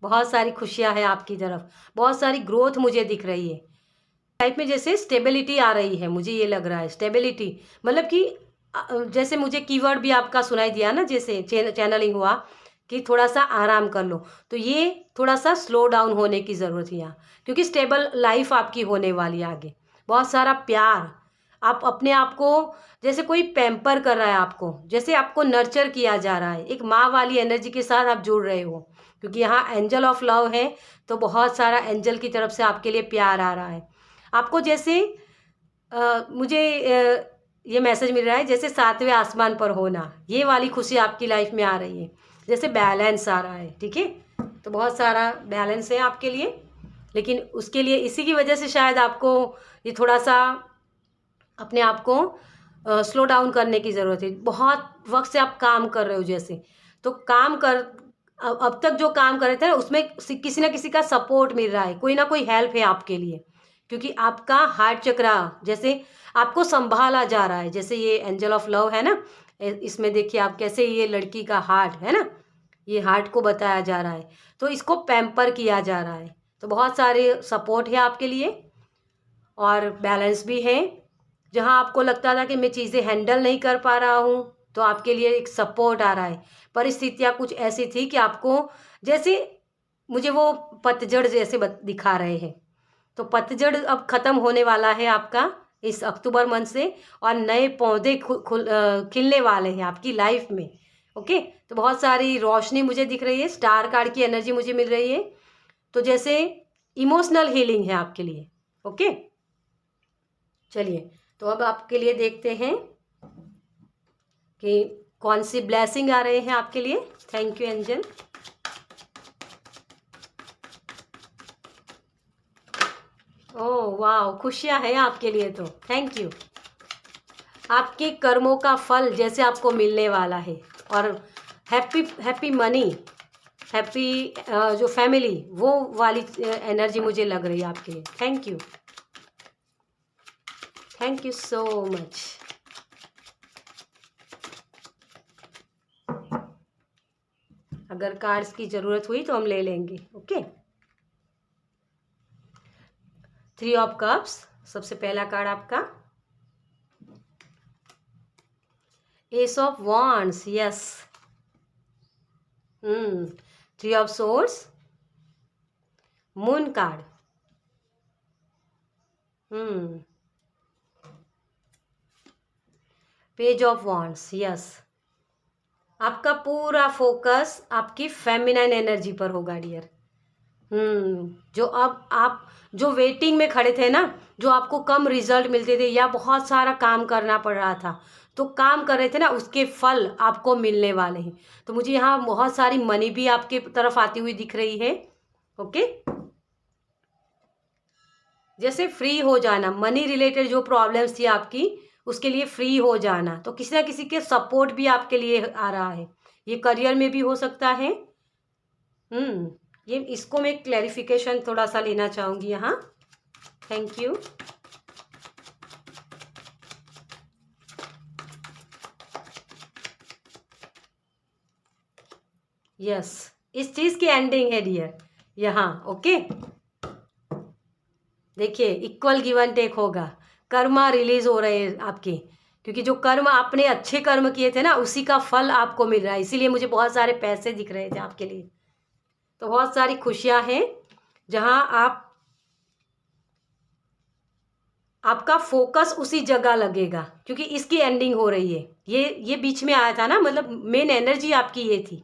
बहुत सारी खुशियां हैं आपकी तरफ, बहुत सारी ग्रोथ मुझे दिख रही है लाइफ में। जैसे स्टेबिलिटी आ रही है, मुझे ये लग रहा है स्टेबिलिटी, मतलब कि जैसे मुझे कीवर्ड भी आपका सुनाई दिया ना, जैसे चैनलिंग हुआ कि थोड़ा सा आराम कर लो, तो ये थोड़ा सा स्लो डाउन होने की ज़रूरत है यहाँ, क्योंकि स्टेबल लाइफ आपकी होने वाली है आगे। बहुत सारा प्यार, आप अपने आप को जैसे कोई पैम्पर कर रहा है आपको, जैसे आपको नर्चर किया जा रहा है, एक माँ वाली एनर्जी के साथ आप जुड़ रहे हो, क्योंकि यहाँ एंजल ऑफ लव है। तो बहुत सारा एंजल की तरफ से आपके लिए प्यार आ रहा है आपको। जैसे मुझे ये मैसेज मिल रहा है जैसे 7वें आसमान पर होना, ये वाली खुशी आपकी लाइफ में आ रही है, जैसे बैलेंस आ रहा है, ठीक है। तो बहुत सारा बैलेंस है आपके लिए, लेकिन उसके लिए इसी की वजह से शायद आपको ये थोड़ा सा अपने आप को स्लो डाउन करने की ज़रूरत है। बहुत वक्त से आप काम कर रहे हो जैसे, तो अब तक जो काम कर रहे थे उसमें किसी ना किसी का सपोर्ट मिल रहा है, कोई ना कोई हेल्प है आपके लिए, क्योंकि आपका हार्ट चक्रा जैसे आपको संभाला जा रहा है। जैसे ये एंजल ऑफ लव है ना, इसमें देखिए आप कैसे, ये लड़की का हार्ट है ना, ये हार्ट को बताया जा रहा है, तो इसको पैम्पर किया जा रहा है। तो बहुत सारे सपोर्ट है आपके लिए, और बैलेंस भी है। जहाँ आपको लगता था कि मैं चीज़ें हैंडल नहीं कर पा रहा हूँ, तो आपके लिए एक सपोर्ट आ रहा है। परिस्थितियाँ कुछ ऐसी थी कि आपको, जैसे मुझे वो पतझड़ जैसे दिखा रहे हैं, तो पतझड़ अब ख़त्म होने वाला है आपका इस अक्टूबर मंथ से, और नए पौधे खिलने वाले हैं आपकी लाइफ में। ओके, तो बहुत सारी रोशनी मुझे दिख रही है, स्टार कार्ड की एनर्जी मुझे मिल रही है, तो जैसे इमोशनल हीलिंग है आपके लिए। ओके, चलिए तो अब आपके लिए देखते हैं कि कौन सी ब्लेसिंग आ रहे हैं आपके लिए। Thank you angel. ओह वाह, खुशियां हैं आपके लिए, तो थैंक यू। आपके कर्मों का फल जैसे आपको मिलने वाला है, और हैप्पी हैप्पी मनी, हैप्पी जो फैमिली, वो वाली एनर्जी मुझे लग रही है आपके लिए। Thank you, thank you so much. अगर कार्ड्स की ज़रूरत हुई तो हम ले लेंगे। ओके, 3 ऑफ कप्स, सबसे पहला कार्ड आपका S of wands, yes. 3 of swords, moon card, page of wands, yes. आपका पूरा फोकस आपकी फेमिनाइन एनर्जी पर होगा डियर। जो अब आप जो वेटिंग में खड़े थे ना, जो आपको कम रिजल्ट मिलते थे या बहुत सारा काम करना पड़ रहा था, तो काम कर रहे थे ना, उसके फल आपको मिलने वाले हैं। तो मुझे यहाँ बहुत सारी मनी भी आपके तरफ आती हुई दिख रही है। ओके, जैसे फ्री हो जाना, मनी रिलेटेड जो प्रॉब्लम्स थी आपकी, उसके लिए फ्री हो जाना, तो किसी ना किसी के सपोर्ट भी आपके लिए आ रहा है। ये करियर में भी हो सकता है। ये इसको मैं क्लैरिफिकेशन थोड़ा सा लेना चाहूँगी यहाँ। Thank you. यस, इस चीज़ की एंडिंग है डियर यहाँ। ओके, देखिए इक्वल गिव एंड टेक होगा, कर्मा रिलीज हो रहे हैं आपके, क्योंकि जो कर्म आपने अच्छे कर्म किए थे ना, उसी का फल आपको मिल रहा है। इसीलिए मुझे बहुत सारे पैसे दिख रहे थे आपके लिए। तो बहुत सारी खुशियां हैं जहां आपका फोकस उसी जगह लगेगा, क्योंकि इसकी एंडिंग हो रही है। ये बीच में आया था ना, मतलब मेन एनर्जी आपकी ये थी,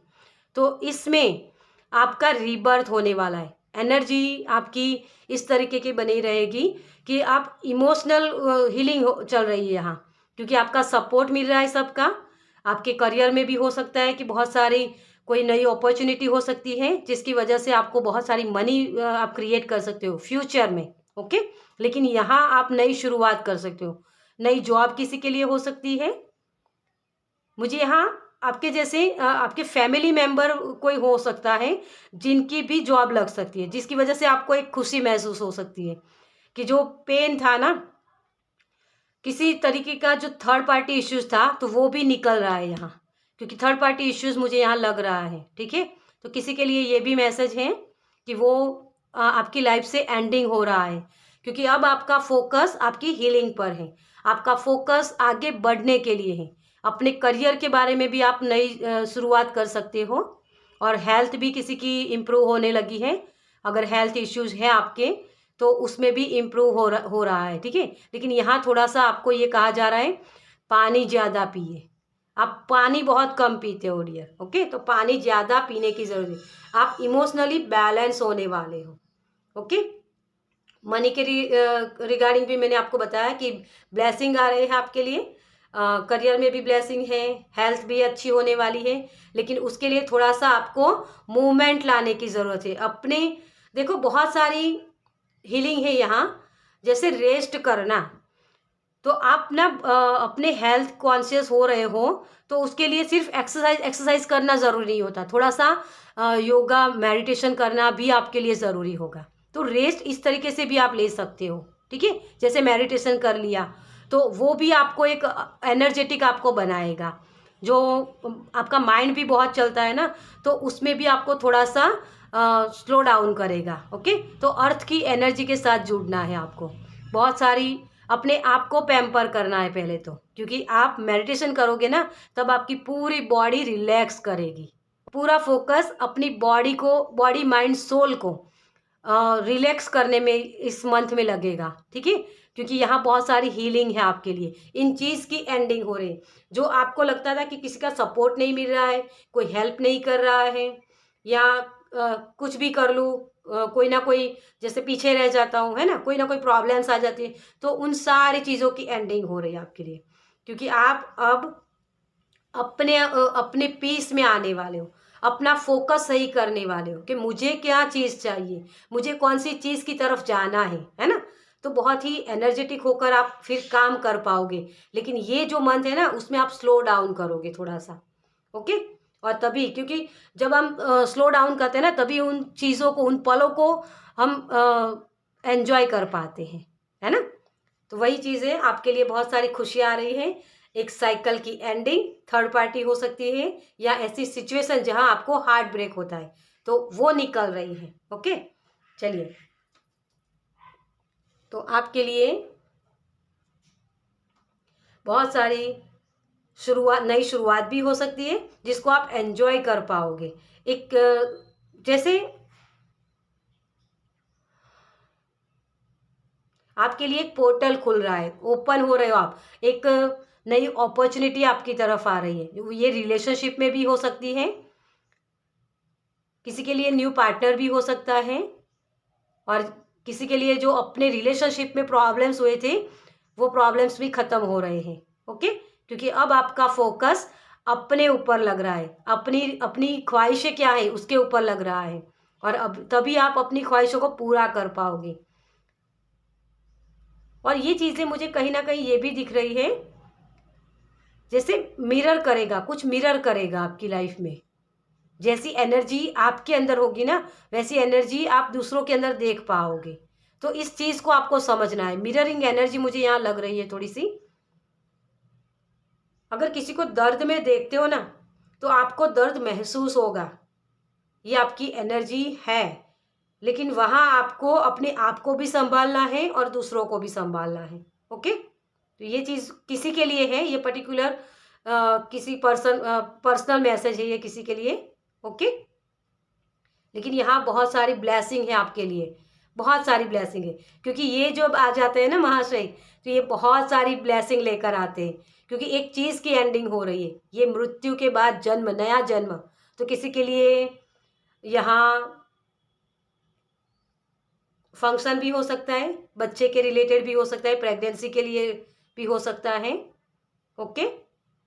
तो इसमें आपका रीबर्थ होने वाला है। एनर्जी आपकी इस तरीके की बनी रहेगी कि आप इमोशनल हीलिंग चल रही है यहाँ, क्योंकि आपका सपोर्ट मिल रहा है सबका। आपके करियर में भी हो सकता है कि बहुत सारी कोई नई अपॉर्चुनिटी हो सकती है, जिसकी वजह से आपको बहुत सारी मनी आप क्रिएट कर सकते हो फ्यूचर में। ओके, लेकिन यहाँ आप नई शुरुआत कर सकते हो। नई जॉब किसी के लिए हो सकती है। मुझे यहाँ आपके जैसे आपके फैमिली मेंबर कोई हो सकता है जिनकी भी जॉब लग सकती है, जिसकी वजह से आपको एक खुशी महसूस हो सकती है कि जो पेन था ना, किसी तरीके का जो थर्ड पार्टी इश्यूज था, तो वो भी निकल रहा है यहाँ, क्योंकि थर्ड पार्टी इश्यूज मुझे यहाँ लग रहा है। ठीक है, तो किसी के लिए ये भी मैसेज है कि वो आपकी लाइफ से एंडिंग हो रहा है, क्योंकि अब आपका फोकस आपकी हीलिंग पर है। आपका फोकस आगे बढ़ने के लिए है। अपने करियर के बारे में भी आप नई शुरुआत कर सकते हो, और हेल्थ भी किसी की इम्प्रूव होने लगी है। अगर हेल्थ इश्यूज है आपके, तो उसमें भी इम्प्रूव हो रहा है। ठीक है, लेकिन यहाँ थोड़ा सा आपको ये कहा जा रहा है, पानी ज़्यादा पिए। आप पानी बहुत कम पीते हो डियर। ओके, तो पानी ज़्यादा पीने की ज़रूरत है। आप इमोशनली बैलेंस होने वाले हो। ओके, मनी के रिगार्डिंग भी मैंने आपको बताया कि ब्लेसिंग आ रहे हैं आपके लिए। करियर में भी ब्लेसिंग है, हेल्थ भी अच्छी होने वाली है, लेकिन उसके लिए थोड़ा सा आपको मूवमेंट लाने की ज़रूरत है अपने। देखो बहुत सारी हीलिंग है यहाँ, जैसे रेस्ट करना। तो आप ना अपने हेल्थ कॉन्शियस हो रहे हो, तो उसके लिए सिर्फ एक्सरसाइज करना ज़रूरी नहीं होता। थोड़ा सा योगा मेडिटेशन करना भी आपके लिए ज़रूरी होगा। तो रेस्ट इस तरीके से भी आप ले सकते हो। ठीक है, जैसे मेडिटेशन कर लिया, तो वो भी आपको एक एनर्जेटिक आपको बनाएगा। जो आपका माइंड भी बहुत चलता है ना, तो उसमें भी आपको थोड़ा सा स्लो डाउन करेगा। ओके, तो अर्थ की एनर्जी के साथ जुड़ना है आपको। बहुत सारी अपने आप को पैम्पर करना है पहले तो, क्योंकि आप मेडिटेशन करोगे ना, तब आपकी पूरी बॉडी रिलैक्स करेगी। पूरा फोकस अपनी बॉडी को, बॉडी माइंड सोल को रिलैक्स करने में इस मंथ में लगेगा, ठीक है, क्योंकि यहाँ बहुत सारी हीलिंग है आपके लिए। इन चीज़ की एंडिंग हो रही है। जो आपको लगता था कि किसी का सपोर्ट नहीं मिल रहा है, कोई हेल्प नहीं कर रहा है, या कुछ भी कर लूँ कोई ना कोई जैसे पीछे रह जाता हूँ, है ना कोई प्रॉब्लम्स आ जाती है, तो उन सारी चीज़ों की एंडिंग हो रही है आपके लिए, क्योंकि आप अब अपने पीस में आने वाले हो, अपना फोकस सही करने वाले हो कि मुझे क्या चीज़ चाहिए, मुझे कौन सी चीज़ की तरफ जाना है ना। तो बहुत ही एनर्जेटिक होकर आप फिर काम कर पाओगे। लेकिन ये जो मंथ है ना, उसमें आप स्लो डाउन करोगे थोड़ा सा, ओके। और तभी, क्योंकि जब हम स्लो डाउन करते हैं ना, तभी उन चीज़ों को, उन पलों को हम एंजॉय कर पाते हैं, है ना। तो वही चीज़ें आपके लिए, बहुत सारी खुशियाँ आ रही हैं। एक साइकिल की एंडिंग, थर्ड पार्टी हो सकती है, या ऐसी सिचुएशन जहां आपको हार्ट ब्रेक होता है, तो वो निकल रही है, ओके। चलिए, तो आपके लिए बहुत सारी नई शुरुआत भी हो सकती है, जिसको आप एंजॉय कर पाओगे। एक जैसे आपके लिए एक पोर्टल खुल रहा है, ओपन हो रहे हो आप, एक नई अपॉर्चुनिटी आपकी तरफ आ रही है। ये रिलेशनशिप में भी हो सकती है, किसी के लिए न्यू पार्टनर भी हो सकता है, और किसी के लिए जो अपने रिलेशनशिप में प्रॉब्लम्स हुए थे, वो प्रॉब्लम्स भी खत्म हो रहे हैं, ओके। क्योंकि अब आपका फोकस अपने ऊपर लग रहा है, अपनी अपनी ख्वाहिशें क्या है उसके ऊपर लग रहा है, और अब तभी आप अपनी ख्वाहिशों को पूरा कर पाओगे। और ये चीज़ें मुझे कहीं ना कहीं ये भी दिख रही है, जैसे मिरर करेगा, कुछ मिरर करेगा आपकी लाइफ में। जैसी एनर्जी आपके अंदर होगी ना, वैसी एनर्जी आप दूसरों के अंदर देख पाओगे। तो इस चीज़ को आपको समझना है। मिररिंग एनर्जी मुझे यहाँ लग रही है थोड़ी सी। अगर किसी को दर्द में देखते हो ना, तो आपको दर्द महसूस होगा, ये आपकी एनर्जी है। लेकिन वहाँ आपको अपने आप को भी संभालना है और दूसरों को भी संभालना है, ओके। तो ये चीज़ किसी के लिए है, ये पर्टिकुलर किसी पर्सनल मैसेज है ये किसी के लिए, ओके। लेकिन यहाँ बहुत सारी ब्लेसिंग है आपके लिए, बहुत सारी ब्लेसिंग है, क्योंकि ये जो आ जाते हैं ना महाशय, तो ये बहुत सारी ब्लेसिंग लेकर आते हैं, क्योंकि एक चीज़ की एंडिंग हो रही है, ये मृत्यु के बाद जन्म, नया जन्म। तो किसी के लिए यहाँ फंक्शन भी हो सकता है, बच्चे के रिलेटेड भी हो सकता है, प्रेगनेंसी के लिए भी हो सकता है, ओके।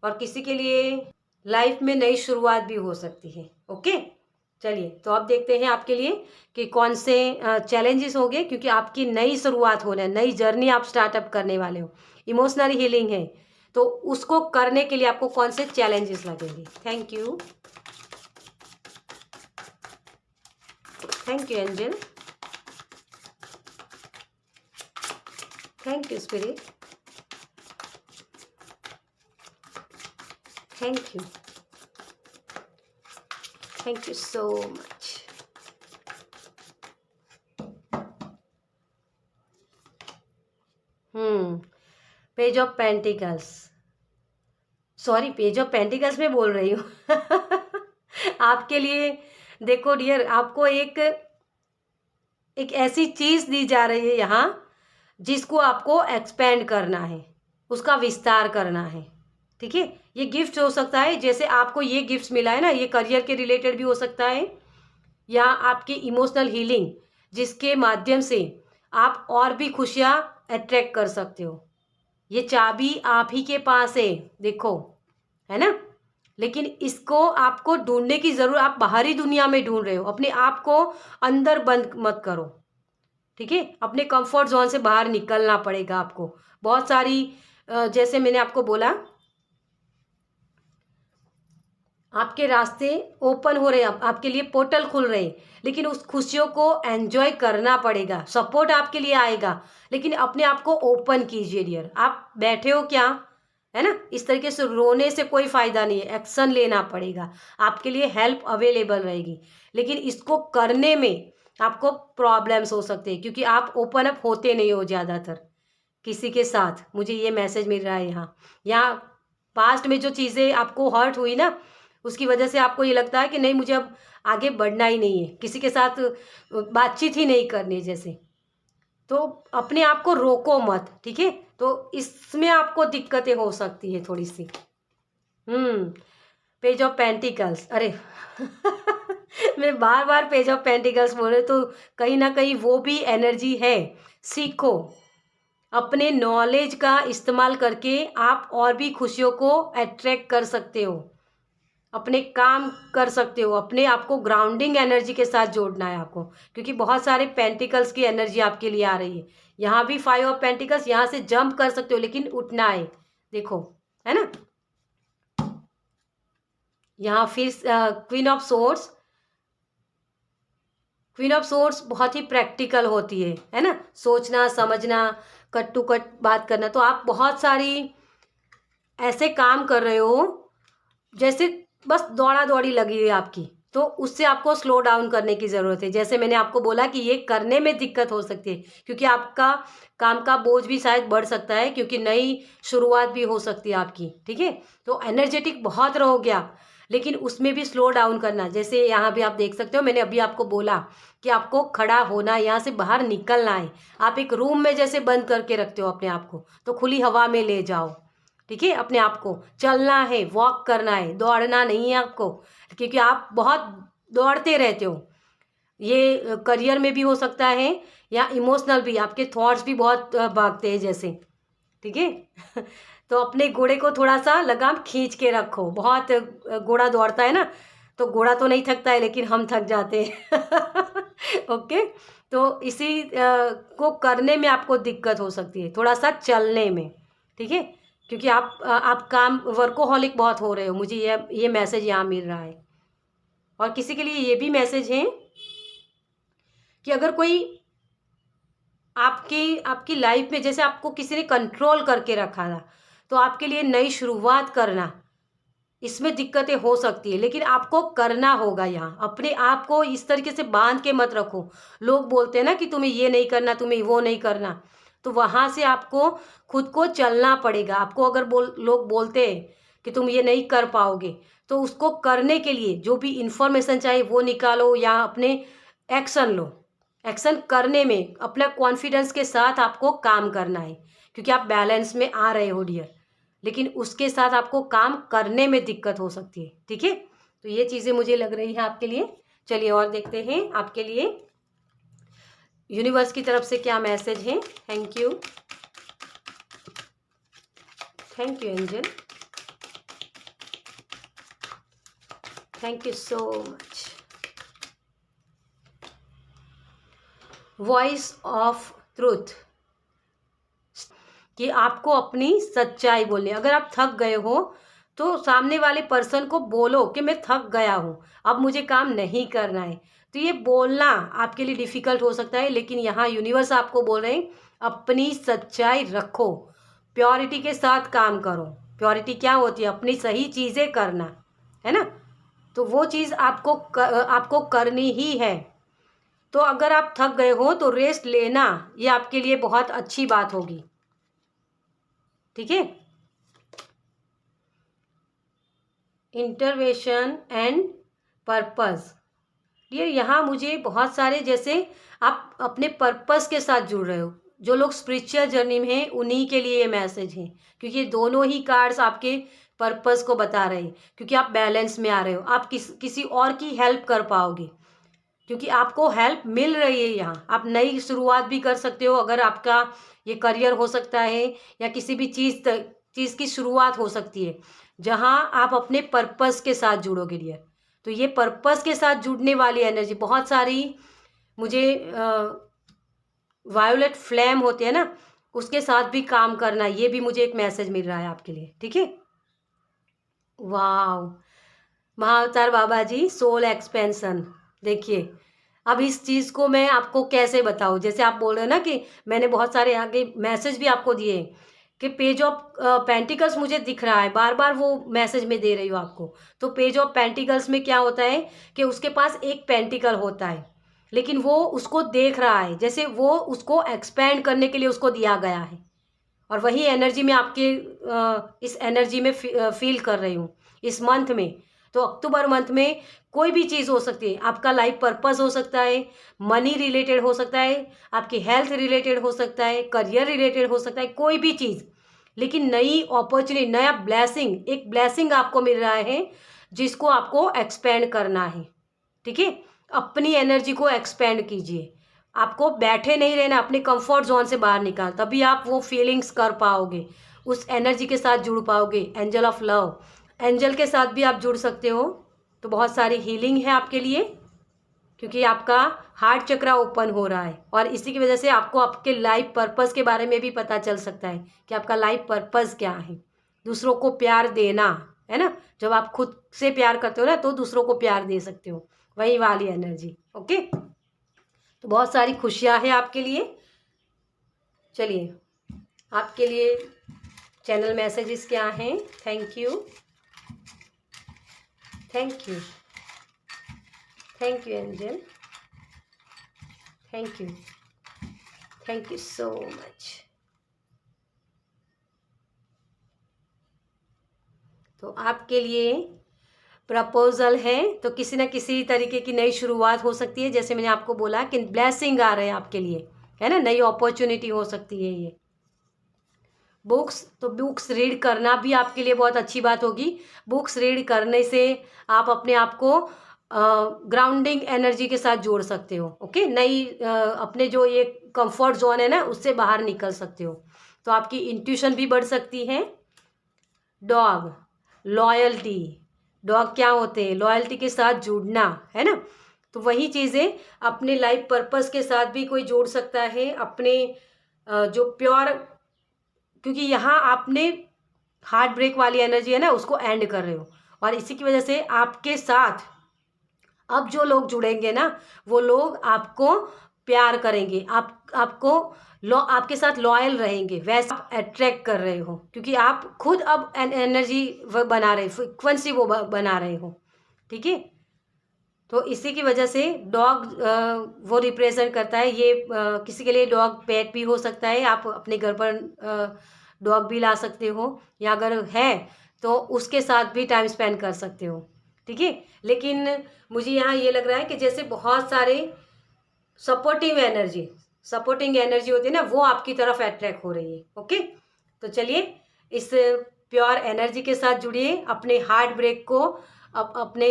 और किसी के लिए लाइफ में नई शुरुआत भी हो सकती है, ओके। चलिए, तो अब देखते हैं आपके लिए कि कौन से चैलेंजेस होंगे, क्योंकि आपकी नई शुरुआत होना है, नई जर्नी आप स्टार्टअप करने वाले हो, इमोशनल हीलिंग है, तो उसको करने के लिए आपको कौन से चैलेंजेस लगेंगे। Thank you, thank you angel, thank you spirit, thank you, thank you so much. Page of pentacles, sorry, page of pentacles में बोल रही हूँ आपके लिए देखो डियर, आपको एक ऐसी चीज़ दी जा रही है यहाँ, जिसको आपको एक्सपेंड करना है, उसका विस्तार करना है, ठीक है। ये गिफ्ट हो सकता है, जैसे आपको ये गिफ्ट मिला है ना, ये करियर के रिलेटेड भी हो सकता है, या आपकी इमोशनल हीलिंग, जिसके माध्यम से आप और भी खुशियाँ अट्रैक्ट कर सकते हो। ये चाबी आप ही के पास है, देखो, है ना। लेकिन इसको आपको ढूंढने की ज़रूरत, आप बाहरी दुनिया में ढूंढ रहे हो, अपने आप को अंदर बंद मत करो, ठीक है। अपने कंफर्ट जोन से बाहर निकलना पड़ेगा आपको। बहुत सारी जैसे मैंने आपको बोला, आपके रास्ते ओपन हो रहे हैं, आपके लिए पोर्टल खुल रहे हैं, लेकिन उस खुशियों को एंजॉय करना पड़ेगा। सपोर्ट आपके लिए आएगा, लेकिन अपने आप को ओपन कीजिए डियर। आप बैठे हो क्या, है ना, इस तरीके से रोने से कोई फ़ायदा नहीं है, एक्शन लेना पड़ेगा। आपके लिए हेल्प अवेलेबल रहेगी, लेकिन इसको करने में आपको प्रॉब्लम्स हो सकते हैं, क्योंकि आप ओपन अप होते नहीं हो ज़्यादातर किसी के साथ। मुझे ये मैसेज मिल रहा है यहाँ पास्ट में जो चीज़ें आपको हर्ट हुई ना, उसकी वजह से आपको ये लगता है कि नहीं, मुझे अब आगे बढ़ना ही नहीं है, किसी के साथ बातचीत ही नहीं करनी जैसे। तो अपने आप को रोको मत, ठीक है। तो इसमें आपको दिक्कतें हो सकती है थोड़ी सी। पेज ऑफ पेंटिकल्स, अरे मैं बार बार पेज ऑफ पेंटिकल्स बोल रही, तो कहीं ना कहीं वो भी एनर्जी है। सीखो, अपने नॉलेज का इस्तेमाल करके आप और भी खुशियों को अट्रैक्ट कर सकते हो, अपने काम कर सकते हो। अपने आप को ग्राउंडिंग एनर्जी के साथ जोड़ना है आपको, क्योंकि बहुत सारे पेंटिकल्स की एनर्जी आपके लिए आ रही है। यहाँ भी 5 ऑफ पेंटिकल्स, यहाँ से जंप कर सकते हो लेकिन उठना है, देखो, है ना। यहाँ फिर queen of swords, queen of swords बहुत ही प्रैक्टिकल होती है ना। सोचना, समझना, कट टू कट बात करना। तो आप बहुत सारी ऐसे काम कर रहे हो जैसे बस दौड़ा दौड़ी लगी है आपकी, तो उससे आपको स्लो डाउन करने की ज़रूरत है। जैसे मैंने आपको बोला कि ये करने में दिक्कत हो सकती है, क्योंकि आपका काम का बोझ भी शायद बढ़ सकता है, क्योंकि नई शुरुआत भी हो सकती है आपकी, ठीक है। तो एनर्जेटिक बहुत रहोगे आप, लेकिन उसमें भी स्लो डाउन करना। जैसे यहाँ भी आप देख सकते हो, मैंने अभी आपको बोला कि आपको खड़ा होना, यहाँ से बाहर निकलना है। आप एक रूम में जैसे बंद करके रखते हो अपने आप को, तो खुली हवा में ले जाओ, ठीक है। अपने आप को चलना है, वॉक करना है, दौड़ना नहीं है आपको, क्योंकि आप बहुत दौड़ते रहते हो। ये करियर में भी हो सकता है या इमोशनल भी, आपके थॉट्स भी बहुत भागते हैं जैसे, ठीक है। तो अपने घोड़े को थोड़ा सा लगाम खींच के रखो। बहुत घोड़ा दौड़ता है ना, तो घोड़ा तो नहीं थकता है लेकिन हम थक जाते हैं। ओके, तो इसी को करने में आपको दिक्कत हो सकती है, थोड़ा सा चलने में, ठीक है। क्योंकि आप काम वर्कोहॉलिक बहुत हो रहे हो, मुझे ये मैसेज यहाँ मिल रहा है। और किसी के लिए ये भी मैसेज है कि अगर कोई आपकी लाइफ में, जैसे आपको किसी ने कंट्रोल करके रखा था, तो आपके लिए नई शुरुआत करना, इसमें दिक्कतें हो सकती है, लेकिन आपको करना होगा। यहाँ अपने आप को इस तरीके से बांध के मत रखो। लोग बोलते हैं ना कि तुम्हें ये नहीं करना, तुम्हें वो नहीं करना, तो वहाँ से आपको खुद को चलना पड़ेगा। आपको अगर लोग बोलते हैं कि तुम ये नहीं कर पाओगे, तो उसको करने के लिए जो भी इंफॉर्मेशन चाहिए वो निकालो या अपने एक्शन लो। एक्शन करने में अपना कॉन्फिडेंस के साथ आपको काम करना है, क्योंकि आप बैलेंस में आ रहे हो डियर, लेकिन उसके साथ आपको काम करने में दिक्कत हो सकती है, ठीक है। तो ये चीज़ें मुझे लग रही है आपके लिए। चलिए और देखते हैं आपके लिए यूनिवर्स की तरफ से क्या मैसेज है। Thank you, thank you angel, thank you so much. Voice of truth, कि आपको अपनी सच्चाई बोलनी। अगर आप थक गए हो तो सामने वाले पर्सन को बोलो कि मैं थक गया हूँ, अब मुझे काम नहीं करना है। तो ये बोलना आपके लिए डिफ़िकल्ट हो सकता है, लेकिन यहाँ यूनिवर्स आपको बोल रहे हैं अपनी सच्चाई रखो, प्योरिटी के साथ काम करो। प्योरिटी क्या होती है? अपनी सही चीज़ें करना, है ना। तो वो चीज़ आपको करनी ही है। तो अगर आप थक गए हो तो रेस्ट लेना, ये आपके लिए बहुत अच्छी बात होगी, ठीक है। इंटरवेंशन एंड पर्पस, ये यहाँ मुझे बहुत सारे, जैसे आप अपने पर्पस के साथ जुड़ रहे हो। जो लोग स्पिरिचुअल जर्नी में हैं उन्हीं के लिए ये मैसेज है, क्योंकि ये दोनों ही कार्ड्स आपके पर्पस को बता रहे हैं। क्योंकि आप बैलेंस में आ रहे हो, आप किसी और की हेल्प कर पाओगे, क्योंकि आपको हेल्प मिल रही है यहाँ। आप नई शुरुआत भी कर सकते हो, अगर आपका ये करियर हो सकता है या किसी भी चीज़ की शुरुआत हो सकती है जहाँ आप अपने पर्पस के साथ जुड़ोगे डियर। तो ये पर्पस के साथ जुड़ने वाली एनर्जी बहुत सारी, मुझे वायोलेट फ्लेम होते हैं ना, उसके साथ भी काम करना, ये भी मुझे एक मैसेज मिल रहा है आपके लिए, ठीक है। वाह, महाअवतार बाबा जी, सोल एक्सपेंशन। देखिए अब इस चीज़ को मैं आपको कैसे बताऊँ। जैसे आप बोल रहे हो ना कि मैंने बहुत सारे आगे मैसेज भी आपको दिए कि पेज ऑफ पेंटिकल्स मुझे दिख रहा है, बार बार वो मैसेज में दे रही हूँ आपको। तो पेज ऑफ पेंटिकल्स में क्या होता है कि उसके पास एक पेंटिकल होता है, लेकिन वो उसको देख रहा है, जैसे वो उसको एक्सपेंड करने के लिए उसको दिया गया है। और वही एनर्जी में आपके इस एनर्जी में फील कर रही हूँ इस मंथ में। तो अक्टूबर मंथ में कोई भी चीज़ हो सकती है। आपका लाइफ पर्पस हो सकता है, मनी रिलेटेड हो सकता है, आपकी हेल्थ रिलेटेड हो सकता है, करियर रिलेटेड हो सकता है, कोई भी चीज़। लेकिन नई अपॉर्चुनिटी, नया ब्लेसिंग, एक ब्लेसिंग आपको मिल रहा है जिसको आपको एक्सपेंड करना है। ठीक है, अपनी एनर्जी को एक्सपेंड कीजिए। आपको बैठे नहीं रहना, अपने कंफर्ट जोन से बाहर निकाल, तभी आप वो फीलिंग्स कर पाओगे, उस एनर्जी के साथ जुड़ पाओगे। एंजल ऑफ लव, एंजल के साथ भी आप जुड़ सकते हो। तो बहुत सारी हीलिंग है आपके लिए, क्योंकि आपका हार्ट चक्रा ओपन हो रहा है और इसी की वजह से आपको आपके लाइफ पर्पस के बारे में भी पता चल सकता है कि आपका लाइफ पर्पस क्या है। दूसरों को प्यार देना, है ना। जब आप खुद से प्यार करते हो ना, तो दूसरों को प्यार दे सकते हो, वही वाली एनर्जी। ओके, तो बहुत सारी खुशियां हैं आपके लिए। चलिए, आपके लिए चैनल मैसेजेस क्या हैं। Thank you, thank you, thank you angel, thank you so much. तो आपके लिए प्रपोजल है, तो किसी न किसी तरीके की नई शुरुआत हो सकती है। जैसे मैंने आपको बोला कि ब्लेसिंग आ रहे हैं आपके लिए, है ना, नई अपॉर्चुनिटी हो सकती है ये। बुक्स, तो बुक्स रीड करना भी आपके लिए बहुत अच्छी बात होगी। बुक्स रीड करने से आप अपने आप को ग्राउंडिंग एनर्जी के साथ जोड़ सकते हो। ओके, नई अपने जो ये कंफर्ट जोन है ना, उससे बाहर निकल सकते हो। तो आपकी इंट्यूशन भी बढ़ सकती है। डॉग, लॉयल्टी, डॉग क्या होते हैं, लॉयल्टी के साथ जुड़ना, है ना। तो वही चीज़ें अपने लाइफ पर्पस के साथ भी कोई जोड़ सकता है, अपने जो प्योर, क्योंकि यहाँ आपने हार्ट ब्रेक वाली एनर्जी है ना, उसको एंड कर रहे हो। और इसी की वजह से आपके साथ अब जो लोग जुड़ेंगे ना, वो लोग आपको प्यार करेंगे, आपको आपके साथ लॉयल रहेंगे, वैसे आप अट्रैक्ट कर रहे हो, क्योंकि आप खुद अब एनर्जी बना रहे, फ्रिक्वेंसी वो बना रहे हो। ठीक है, तो इसी की वजह से डॉग वो रिप्रेजेंट करता है ये। किसी के लिए डॉग पेट भी हो सकता है, आप अपने घर पर डॉग भी ला सकते हो, या अगर है तो उसके साथ भी टाइम स्पेंड कर सकते हो। ठीक है, लेकिन मुझे यहाँ ये लग रहा है कि जैसे बहुत सारे सपोर्टिंग एनर्जी होती है ना, वो आपकी तरफ अट्रैक्ट हो रही है। ओके, तो चलिए, इस प्योर एनर्जी के साथ जुड़िए, अपने हार्ट ब्रेक को अपने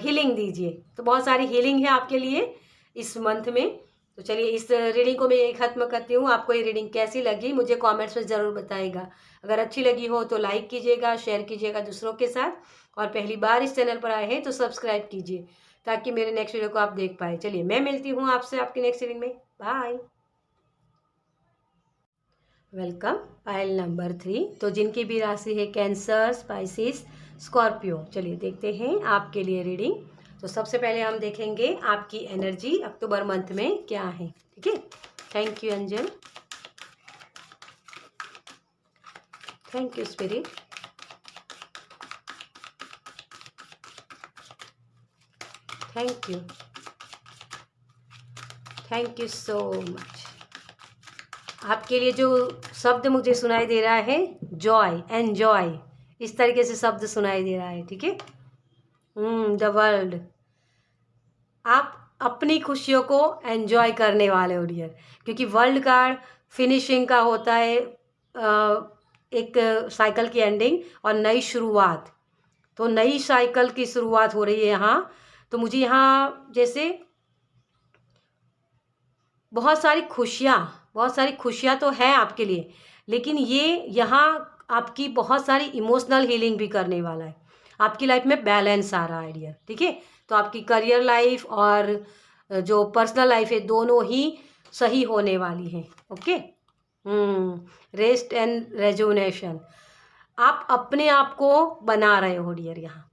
हीलिंग दीजिए। तो बहुत सारी हीलिंग है आपके लिए इस मंथ में। तो चलिए, इस रीडिंग को मैं यही ख़त्म करती हूँ। आपको ये रीडिंग कैसी लगी मुझे कमेंट्स में ज़रूर बताइएगा। अगर अच्छी लगी हो तो लाइक कीजिएगा, शेयर कीजिएगा दूसरों के साथ, और पहली बार इस चैनल पर आए हैं तो सब्सक्राइब कीजिए, ताकि मेरे नेक्स्ट वीडियो को आप देख पाए। चलिए, मैं मिलती हूँ आपसे आपकी नेक्स्ट रीडिंग में। Bye, welcome. पायल नंबर 3, तो जिनकी भी राशि है कैंसर, स्पाइसिस, स्कॉर्पियो। चलिए देखते हैं आपके लिए रीडिंग। तो सबसे पहले हम देखेंगे आपकी एनर्जी अक्टूबर मंथ में क्या है। ठीक है, thank you angel, thank you spirit, thank you so much. आपके लिए जो शब्द मुझे सुनाई दे रहा है, जॉय, एन्जॉय, इस तरीके से शब्द सुनाई दे रहा है। ठीक है, द वर्ल्ड, आप अपनी खुशियों को एंजॉय करने वाले हो डियर, क्योंकि वर्ल्ड कार्ड फिनिशिंग का होता है, एक साइकिल की एंडिंग और नई शुरुआत। तो नई साइकिल की शुरुआत हो रही है यहाँ। तो मुझे यहाँ जैसे बहुत सारी खुशियाँ तो है आपके लिए, लेकिन ये यहाँ आपकी बहुत सारी इमोशनल हीलिंग भी करने वाला है। आपकी लाइफ में बैलेंस आ रहा है डियर। ठीक है, तो आपकी करियर लाइफ और जो पर्सनल लाइफ है, दोनों ही सही होने वाली हैं। ओके, रेस्ट एंड रेजुनेशन, आप अपने आप को बना रहे हो डियर यहाँ।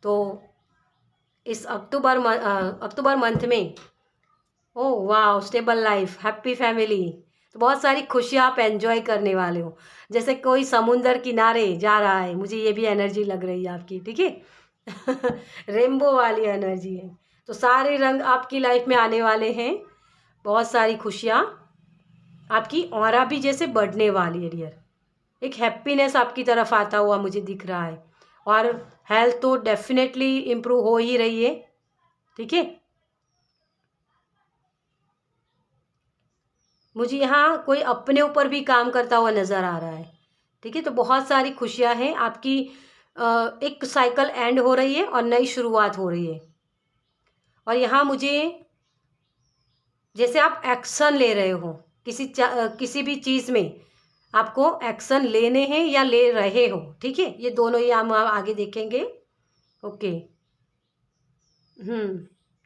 तो इस अक्टूबर मंथ में, ओह वाह, स्टेबल लाइफ, हैप्पी फैमिली, तो बहुत सारी खुशियाँ आप एंजॉय करने वाले हो, जैसे कोई समुंदर किनारे जा रहा है। मुझे ये भी एनर्जी लग रही है आपकी। ठीक है, रेनबो वाली एनर्जी है। तो सारे रंग आपकी लाइफ में आने वाले हैं, बहुत सारी खुशियाँ, आपकी ऑरा भी जैसे बढ़ने वाली है डियर। एक हैप्पीनेस आपकी तरफ आता हुआ मुझे दिख रहा है, और हेल्थ तो डेफिनेटली इम्प्रूव हो ही रही है। ठीक है, मुझे यहाँ कोई अपने ऊपर भी काम करता हुआ नज़र आ रहा है। ठीक है, तो बहुत सारी खुशियाँ हैं आपकी। एक साइकिल एंड हो रही है और नई शुरुआत हो रही है। और यहाँ मुझे जैसे आप एक्शन ले रहे हो किसी भी चीज़ में, आपको एक्शन लेने हैं या ले रहे हो। ठीक है, ये दोनों ही हम आगे देखेंगे। ओके।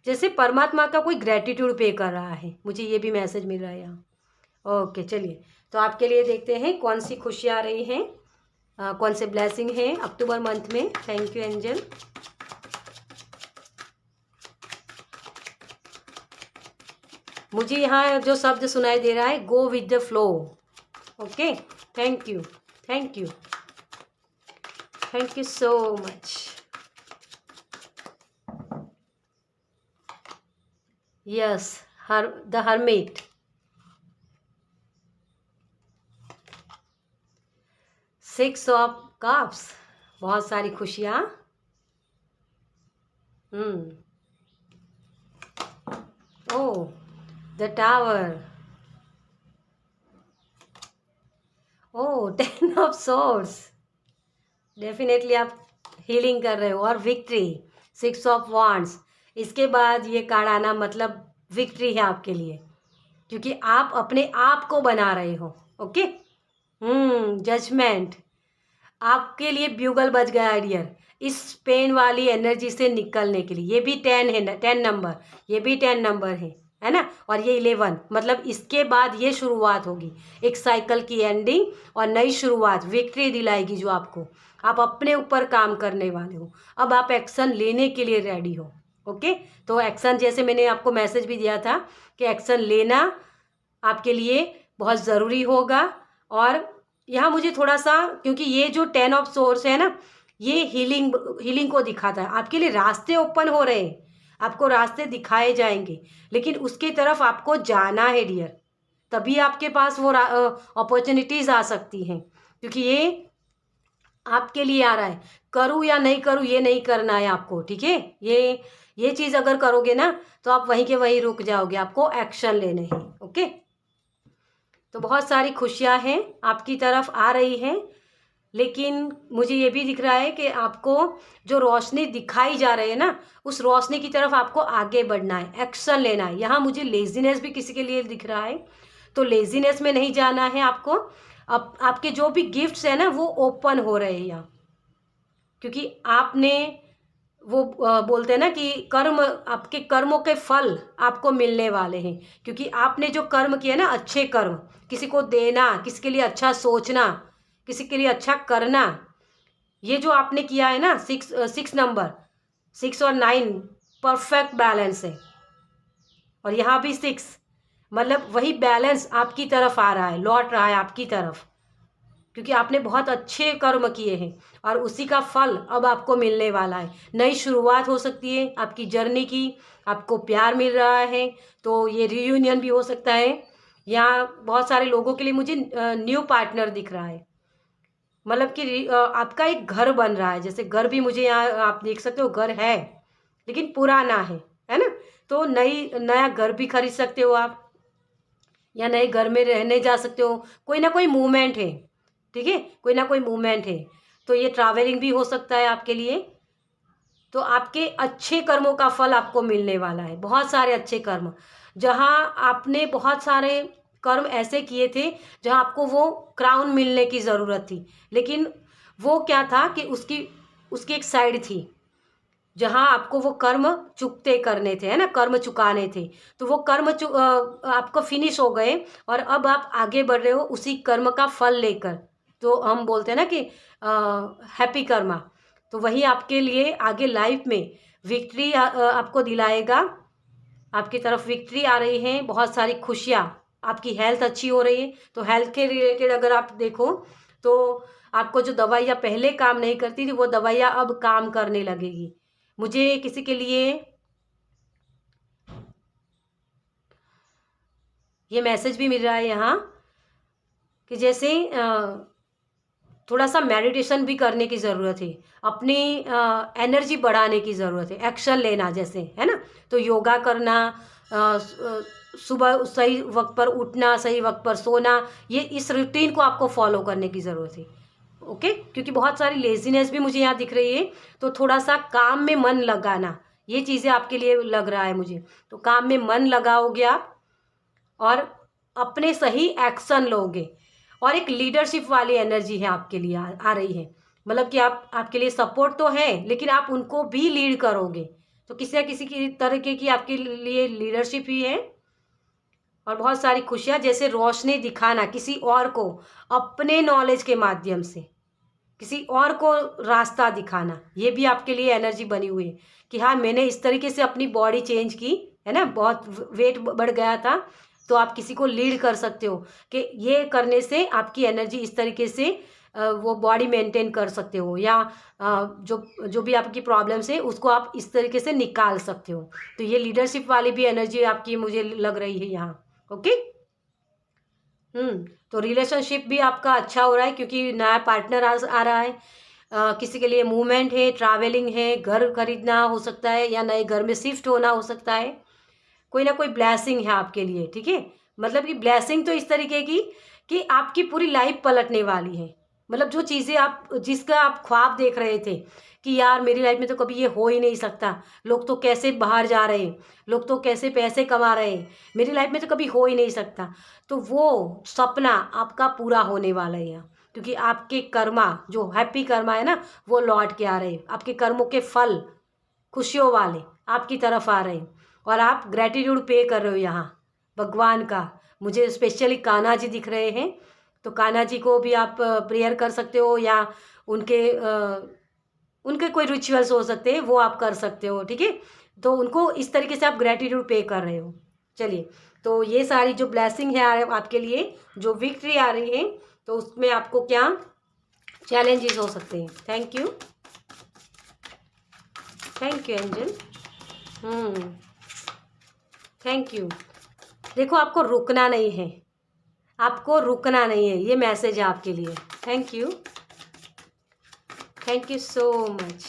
जैसे परमात्मा का कोई ग्रेटिट्यूड पे कर रहा है, मुझे ये भी मैसेज मिल रहा है यहाँ। ओके, चलिए तो आपके लिए देखते हैं कौन सी खुशियाँ आ रही हैं, कौन से ब्लेसिंग हैं अक्टूबर मंथ में। Thank you angel. मुझे यहाँ जो शब्द सुनाई दे रहा है, go with the flow. Okay, thank you, thank you, thank you so much. Yes, the hermit. Six of cups, बहुत सारी खुशियाँ। Oh, the tower. Oh, 10 of swords. Definitely आप हीलिंग कर रहे हो। और विक्ट्री, 6 ऑफ वांड्स। इसके बाद ये कार्ड आना मतलब विक्ट्री है आपके लिए, क्योंकि आप अपने आप को बना रहे हो। ओके। जजमेंट। आपके लिए ब्यूगल बज गया डियर, इस पेन वाली एनर्जी से निकलने के लिए। ये भी 10 है, 10 नंबर, ये भी 10 नंबर है ना। और ये 11, मतलब इसके बाद ये शुरुआत होगी, एक साइकिल की एंडिंग और नई शुरुआत, विक्ट्री दिलाएगी जो आपको। आप अपने ऊपर काम करने वाले हो, अब आप एक्शन लेने के लिए रेडी हो। ओके, तो एक्शन, जैसे मैंने आपको मैसेज भी दिया था कि एक्शन लेना आपके लिए बहुत ज़रूरी होगा। और यहाँ मुझे थोड़ा सा, क्योंकि ये जो 10 ऑफ सोर्स है ना, ये हीलिंग को दिखाता है। आपके लिए रास्ते ओपन हो रहे हैं, आपको रास्ते दिखाए जाएंगे, लेकिन उसकी तरफ आपको जाना है डियर, तभी आपके पास वो अपॉर्चुनिटीज़ आ सकती हैं। क्योंकि ये आपके लिए आ रहा है। करूँ या नहीं करूँ ये नहीं करना है आपको। ठीक है, ये चीज़ अगर करोगे ना तो आप वहीं के वहीं रुक जाओगे, आपको एक्शन लेने हैं। ओके, तो बहुत सारी खुशियाँ हैं आपकी तरफ आ रही हैं, लेकिन मुझे ये भी दिख रहा है कि आपको जो रोशनी दिखाई जा रही है ना, उस रोशनी की तरफ आपको आगे बढ़ना है, एक्शन लेना है। यहाँ मुझे लेजीनेस भी किसी के लिए दिख रहा है, तो लेजीनेस में नहीं जाना है आपको। अब आपके जो भी गिफ्ट्स हैं ना वो ओपन हो रहे हैं यहाँ, क्योंकि आपने वो बोलते हैं ना कि कर्म, आपके कर्मों के फल आपको मिलने वाले हैं। क्योंकि आपने जो कर्म किए ना, अच्छे कर्म, किसी को देना, किसी के लिए अच्छा सोचना, किसी के लिए अच्छा करना, ये जो आपने किया है ना, सिक्स नंबर, 6 और 9 परफेक्ट बैलेंस है। और यहाँ भी 6, मतलब वही बैलेंस आपकी तरफ आ रहा है, लौट रहा है आपकी तरफ, क्योंकि आपने बहुत अच्छे कर्म किए हैं और उसी का फल अब आपको मिलने वाला है। नई शुरुआत हो सकती है आपकी जर्नी की, आपको प्यार मिल रहा है तो ये रियूनियन भी हो सकता है। यहाँ बहुत सारे लोगों के लिए मुझे न्यू पार्टनर दिख रहा है, मतलब कि आपका एक घर बन रहा है। जैसे घर भी मुझे यहाँ आप देख सकते हो, घर है लेकिन पुराना है ना। तो नया घर भी खरीद सकते हो आप, या नए घर में रहने जा सकते हो। कोई ना कोई मूवमेंट है, ठीक है, कोई ना कोई मूवमेंट है। तो ये ट्रैवलिंग भी हो सकता है आपके लिए। तो आपके अच्छे कर्मों का फल आपको मिलने वाला है, बहुत सारे अच्छे कर्म। जहाँ आपने बहुत सारे कर्म ऐसे किए थे जहाँ आपको वो क्राउन मिलने की ज़रूरत थी, लेकिन वो क्या था कि उसकी उसकी एक साइड थी जहाँ आपको वो कर्म चुकते करने थे, है ना, कर्म चुकाने थे। तो वो कर्म आपको फिनिश हो गए और अब आप आगे बढ़ रहे हो उसी कर्म का फल लेकर। तो हम बोलते हैं ना कि हैप्पी कर्मा। तो वही आपके लिए आगे लाइफ में विक्ट्री आपको दिलाएगा। आपकी तरफ विक्ट्री आ रही है, बहुत सारी खुशियाँ। आपकी हेल्थ अच्छी हो रही है, तो हेल्थ के रिलेटेड अगर आप देखो तो आपको जो दवाइयाँ पहले काम नहीं करती थी वो दवाइयाँ अब काम करने लगेगी। मुझे किसी के लिए ये मैसेज भी मिल रहा है यहाँ कि जैसे थोड़ा सा मेडिटेशन भी करने की ज़रूरत है, अपनी एनर्जी बढ़ाने की ज़रूरत है, एक्शन लेना जैसे, है ना। तो योगा करना, सुबह सही वक्त पर उठना, सही वक्त पर सोना, ये इस रूटीन को आपको फॉलो करने की ज़रूरत है। ओके, क्योंकि बहुत सारी लेजीनेस भी मुझे यहाँ दिख रही है, तो थोड़ा सा काम में मन लगाना, ये चीज़ें आपके लिए लग रहा है मुझे। तो काम में मन लगाओगे आप और अपने सही एक्शन लोगे, और एक लीडरशिप वाली एनर्जी है आपके लिए आ रही है। मतलब कि आपके लिए सपोर्ट तो है, लेकिन आप उनको भी लीड करोगे, तो किसी न किसी की तरीके की आपके लिए लीडरशिप ही है। और बहुत सारी खुशियाँ, जैसे रोशनी दिखाना किसी और को, अपने नॉलेज के माध्यम से किसी और को रास्ता दिखाना, ये भी आपके लिए एनर्जी बनी हुई है कि हाँ, मैंने इस तरीके से अपनी बॉडी चेंज की है ना, बहुत वेट बढ़ गया था, तो आप किसी को लीड कर सकते हो कि ये करने से आपकी एनर्जी इस तरीके से वो बॉडी मेंटेन कर सकते हो, या जो जो भी आपकी प्रॉब्लम्स है उसको आप इस तरीके से निकाल सकते हो। तो ये लीडरशिप वाली भी एनर्जी आपकी मुझे लग रही है यहाँ। ओके। तो रिलेशनशिप भी आपका अच्छा हो रहा है, क्योंकि नया पार्टनर आ रहा है। किसी के लिए मूवमेंट है, ट्रैवलिंग है, घर खरीदना हो सकता है, या नए घर में शिफ्ट होना हो सकता है। कोई ना कोई ब्लेसिंग है आपके लिए, ठीक है। मतलब कि ब्लेसिंग तो इस तरीके की कि आपकी पूरी लाइफ पलटने वाली है। मतलब जो चीज़ें आप जिसका आप ख्वाब देख रहे थे कि यार मेरी लाइफ में तो कभी ये हो ही नहीं सकता, लोग तो कैसे बाहर जा रहे हैं, लोग तो कैसे पैसे कमा रहे हैं, मेरी लाइफ में तो कभी हो ही नहीं सकता, तो वो सपना आपका पूरा होने वाला है यहाँ। क्योंकि आपके कर्मा, जो हैप्पी कर्मा है ना, वो लौट के आ रहे हैं, आपके कर्मों के फल खुशियों वाले आपकी तरफ आ रहे हैं, और आप ग्रेटिट्यूड पे कर रहे हो यहाँ भगवान का। मुझे स्पेशली कान्हा जी दिख रहे हैं, तो कान्हा जी को भी आप प्रेयर कर सकते हो, या उनके कोई रिचुअल्स हो सकते हैं, वो आप कर सकते हो, ठीक है। तो उनको इस तरीके से आप ग्रेटिट्यूड पे कर रहे हो। चलिए, तो ये सारी जो ब्लेसिंग है आपके लिए, जो विक्ट्री आ रही है, तो उसमें आपको क्या चैलेंजेस हो सकते हैं। Thank you, thank you angel. Thank you. देखो, आपको रुकना नहीं है, आपको रुकना नहीं है, ये मैसेज है आपके लिए। Thank you, thank you so much.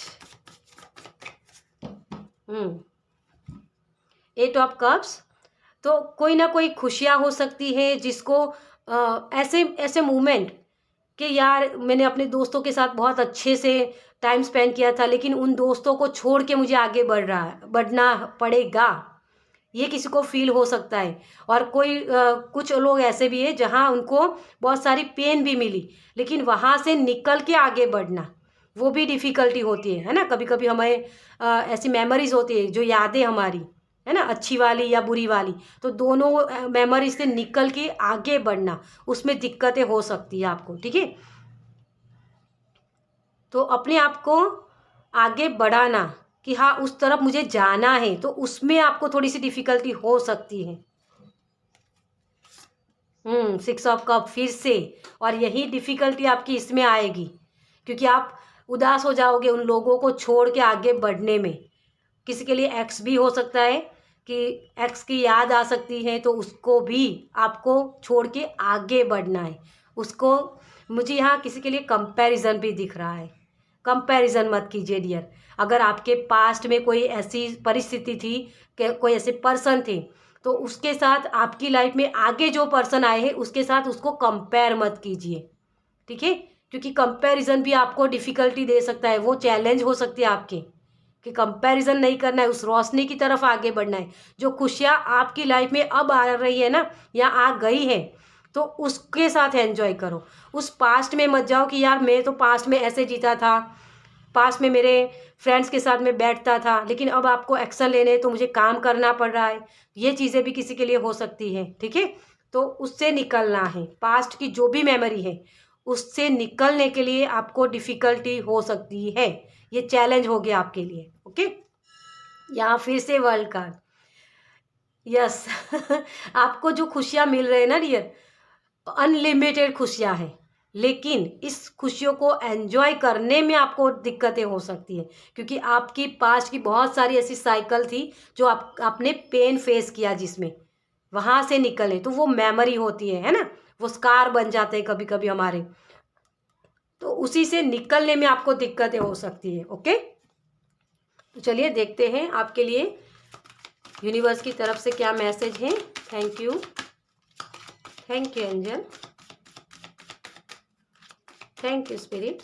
8 of cups, तो कोई ना कोई खुशियाँ हो सकती है जिसको ऐसे ऐसे मोमेंट कि यार मैंने अपने दोस्तों के साथ बहुत अच्छे से टाइम स्पेंड किया था, लेकिन उन दोस्तों को छोड़ के मुझे आगे बढ़ना पड़ेगा, ये किसी को फील हो सकता है। और कुछ लोग ऐसे भी है जहाँ उनको बहुत सारी पेन भी मिली, लेकिन वहाँ से निकल के आगे बढ़ना, वो भी डिफ़िकल्टी होती है ना। कभी कभी हमें ऐसी मेमोरीज होती है, जो यादें हमारी है ना, अच्छी वाली या बुरी वाली, तो दोनों मेमोरीज से निकल के आगे बढ़ना, उसमें दिक्कतें हो सकती है आपको, ठीक है। तो अपने आप को आगे बढ़ाना कि हाँ, उस तरफ मुझे जाना है, तो उसमें आपको थोड़ी सी डिफ़िकल्टी हो सकती है। 6 ऑफ कप फिर से, और यही डिफ़िकल्टी आपकी इसमें आएगी, क्योंकि आप उदास हो जाओगे उन लोगों को छोड़ के आगे बढ़ने में। किसी के लिए एक्स भी हो सकता है कि एक्स की याद आ सकती है, तो उसको भी आपको छोड़ के आगे बढ़ना है उसको। मुझे यहाँ किसी के लिए कंपैरिजन भी दिख रहा है। कंपैरिजन मत कीजिए डियर। अगर आपके पास्ट में कोई ऐसी परिस्थिति थी कि कोई ऐसे पर्सन थे, तो उसके साथ आपकी लाइफ में आगे जो पर्सन आए हैं उसके साथ उसको कंपेयर मत कीजिए, ठीक है। क्योंकि कंपैरिजन भी आपको डिफ़िकल्टी दे सकता है, वो चैलेंज हो सकती है आपके, कि कंपैरिजन नहीं करना है, उस रोशनी की तरफ आगे बढ़ना है। जो खुशियाँ आपकी लाइफ में अब आ रही है ना, या आ गई है, तो उसके साथ एंजॉय करो। उस पास्ट में मत जाओ कि यार मैं तो पास्ट में ऐसे जीता था, पास्ट में मेरे फ्रेंड्स के साथ में बैठता था, लेकिन अब आपको एक्शन लेने तो मुझे काम करना पड़ रहा है। ये चीज़ें भी किसी के लिए हो सकती हैं, ठीक है। तो उससे निकलना है, पास्ट की जो भी मेमोरी है उससे निकलने के लिए आपको डिफ़िकल्टी हो सकती है। ये चैलेंज हो गया आपके लिए, ओके। यहाँ फिर से वर्ल्ड कार्ड, यस। आपको जो खुशियाँ मिल रहे हैं ना डियर, अनलिमिटेड खुशियाँ हैं, लेकिन इस खुशियों को एंजॉय करने में आपको दिक्कतें हो सकती है, क्योंकि आपकी पास्ट की बहुत सारी ऐसी साइकिल थी जो आपने पेन फेस किया, जिसमें वहाँ से निकले, तो वो मेमोरी होती है ना, वो स्कार बन जाते हैं कभी कभी हमारे। तो उसी से निकलने में आपको दिक्कतें हो सकती है। ओके, तो चलिए देखते हैं आपके लिए यूनिवर्स की तरफ से क्या मैसेज है। Thank you angel, thank you spirit,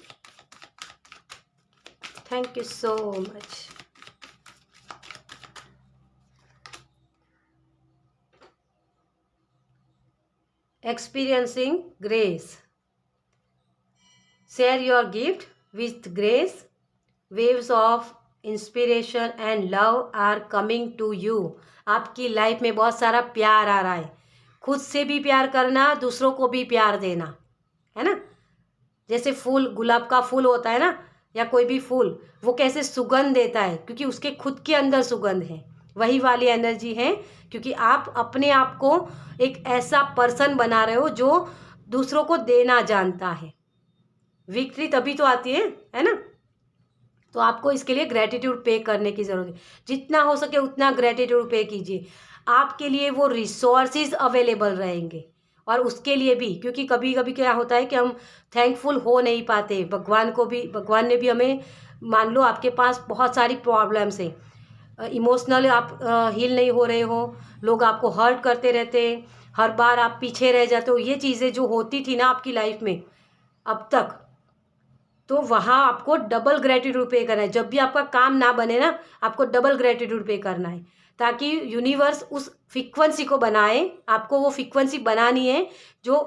thank you so much. Experiencing grace. Share your gift with grace. Waves of inspiration and love are coming to you. आपकी लाइफ में बहुत सारा प्यार आ रहा है। खुद से भी प्यार करना, दूसरों को भी प्यार देना, है ना। जैसे फूल, गुलाब का फूल होता है ना, या कोई भी फूल, वो कैसे सुगंध देता है, क्योंकि उसके खुद के अंदर सुगंध है। वही वाली एनर्जी है, क्योंकि आप अपने आप को एक ऐसा पर्सन बना रहे हो जो दूसरों को देना जानता है। विक्ट्री तभी तो आती है ना। तो आपको इसके लिए ग्रेटिट्यूड पे करने की ज़रूरत है। जितना हो सके उतना ग्रेटिट्यूड पे कीजिए। आपके लिए वो रिसोर्सेज अवेलेबल रहेंगे। और उसके लिए भी, क्योंकि कभी कभी क्या होता है कि हम थैंकफुल हो नहीं पाते। भगवान ने भी हमें, मान लो आपके पास बहुत सारी प्रॉब्लम्स हैं, इमोशनल आप हील नहीं हो रहे हो, लोग आपको हर्ट करते रहते, हर बार आप पीछे रह जाते हो, ये चीज़ें जो होती थी ना आपकी लाइफ में अब तक, तो वहाँ आपको डबल ग्रेटिट्यूड पे करना है। जब भी आपका काम ना बने ना, आपको डबल ग्रेटिट्यूड पे करना है, ताकि यूनिवर्स उस फ्रीक्वेंसी को बनाए। आपको वो फ्रीक्वेंसी बनानी है जो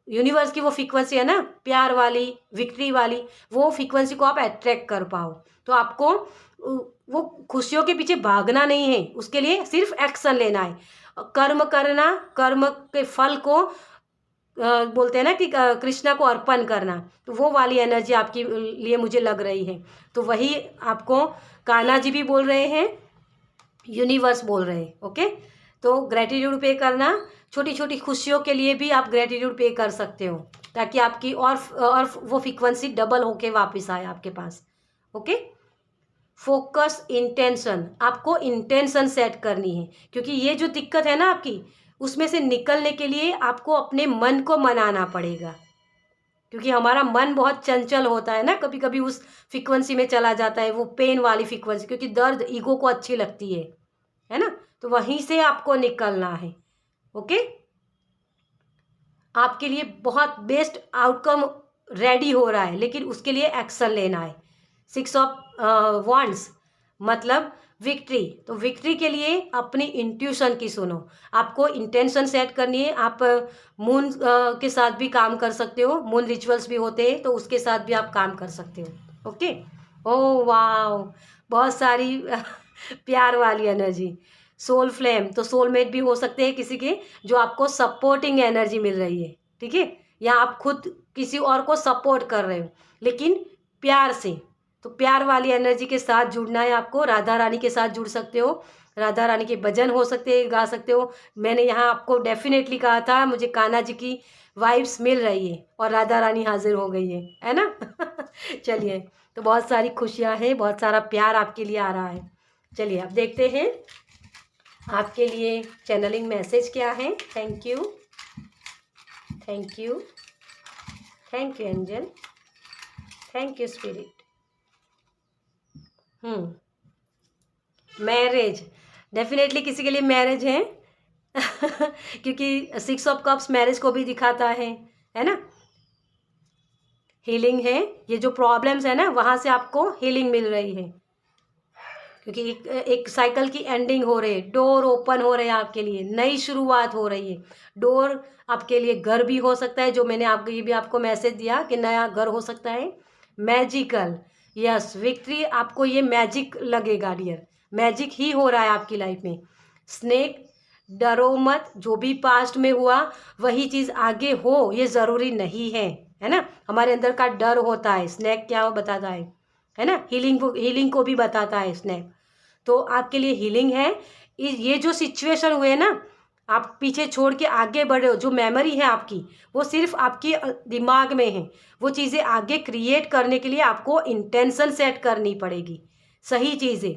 यूनिवर्स की वो फ्रीक्वेंसी है ना, प्यार वाली, विक्ट्री वाली, वो फ्रीक्वेंसी को आप अट्रैक्ट कर पाओ। तो आपको वो खुशियों के पीछे भागना नहीं है, उसके लिए सिर्फ एक्शन लेना है, कर्म करना, कर्म के फल को बोलते हैं ना कि कृष्णा को अर्पण करना। तो वो वाली एनर्जी आपके लिए मुझे लग रही है। तो वही आपको कान्हा जी भी बोल रहे हैं, यूनिवर्स बोल रहे हैं। ओके, तो ग्रेटिट्यूड पे करना, छोटी छोटी खुशियों के लिए भी आप ग्रेटिट्यूड पे कर सकते हो, ताकि आपकी और वो फ्रीक्वेंसी डबल होके वापस आए आपके पास। ओके, फोकस इंटेंशन, आपको इंटेंशन सेट करनी है, क्योंकि ये जो दिक्कत है ना आपकी, उसमें से निकलने के लिए आपको अपने मन को मनाना पड़ेगा। क्योंकि हमारा मन बहुत चंचल होता है ना, कभी कभी उस फ्रीक्वेंसी में चला जाता है, वो पेन वाली फ्रीक्वेंसी, क्योंकि दर्द ईगो को अच्छी लगती है ना। तो वहीं से आपको निकलना है। ओके, आपके लिए बहुत बेस्ट आउटकम रेडी हो रहा है, लेकिन उसके लिए एक्शन लेना है। 6 ऑफ वांड्स मतलब विक्ट्री। तो विक्ट्री के लिए अपनी इंट्यूशन की सुनो, आपको इंटेंशन सेट करनी है। आप मून के साथ भी काम कर सकते हो, मून रिचुअल्स भी होते हैं, तो उसके साथ भी आप काम कर सकते हो। ओके, ओह वाह, बहुत सारी प्यार वाली एनर्जी। सोल फ्लेम, तो सोलमेट भी हो सकते हैं किसी के, जो आपको सपोर्टिंग एनर्जी मिल रही है। ठीक है, या आप खुद किसी और को सपोर्ट कर रहे हो, लेकिन प्यार से। तो प्यार वाली एनर्जी के साथ जुड़ना है आपको। राधा रानी के साथ जुड़ सकते हो, राधा रानी के भजन हो सकते हैं, गा सकते हो। मैंने यहाँ आपको डेफिनेटली कहा था, मुझे कान्हा जी की वाइब्स मिल रही है और राधा रानी हाजिर हो गई है ना। चलिए, तो बहुत सारी खुशियाँ हैं, बहुत सारा प्यार आपके लिए आ रहा है। चलिए अब देखते हैं आपके लिए चैनलिंग मैसेज क्या है। Thank you, thank you, thank you angel, thank you spirit. Marriage, definitely किसी के लिए मैरिज है। क्योंकि 6 ऑफ कप्स मैरिज को भी दिखाता है ना। हीलिंग है, ये जो प्रॉब्लम्स है ना, वहाँ से आपको हीलिंग मिल रही है, क्योंकि एक साइकिल की एंडिंग हो रही है, डोर ओपन हो रहे हैं आपके लिए, नई शुरुआत हो रही है। डोर आपके लिए घर भी हो सकता है, जो मैंने आपको ये भी आपको मैसेज दिया कि नया घर हो सकता है। मैजिकल, यस, विक्ट्री, आपको ये मैजिक लगेगा डियर, मैजिक ही हो रहा है आपकी लाइफ में। स्नेक, डरो मत, जो भी पास्ट में हुआ वही चीज़ आगे हो ये ज़रूरी नहीं है ना। हमारे अंदर का डर होता है, स्नेक क्या बताता है ना, हीलिंग को भी बताता है स्नेक। तो आपके लिए हीलिंग है। ये जो सिचुएशन हुए ना, आप पीछे छोड़ के आगे बढ़े हो, जो मेमोरी है आपकी, वो सिर्फ आपकी दिमाग में है। वो चीज़ें आगे क्रिएट करने के लिए आपको इंटेंशन सेट करनी पड़ेगी, सही चीज़ें,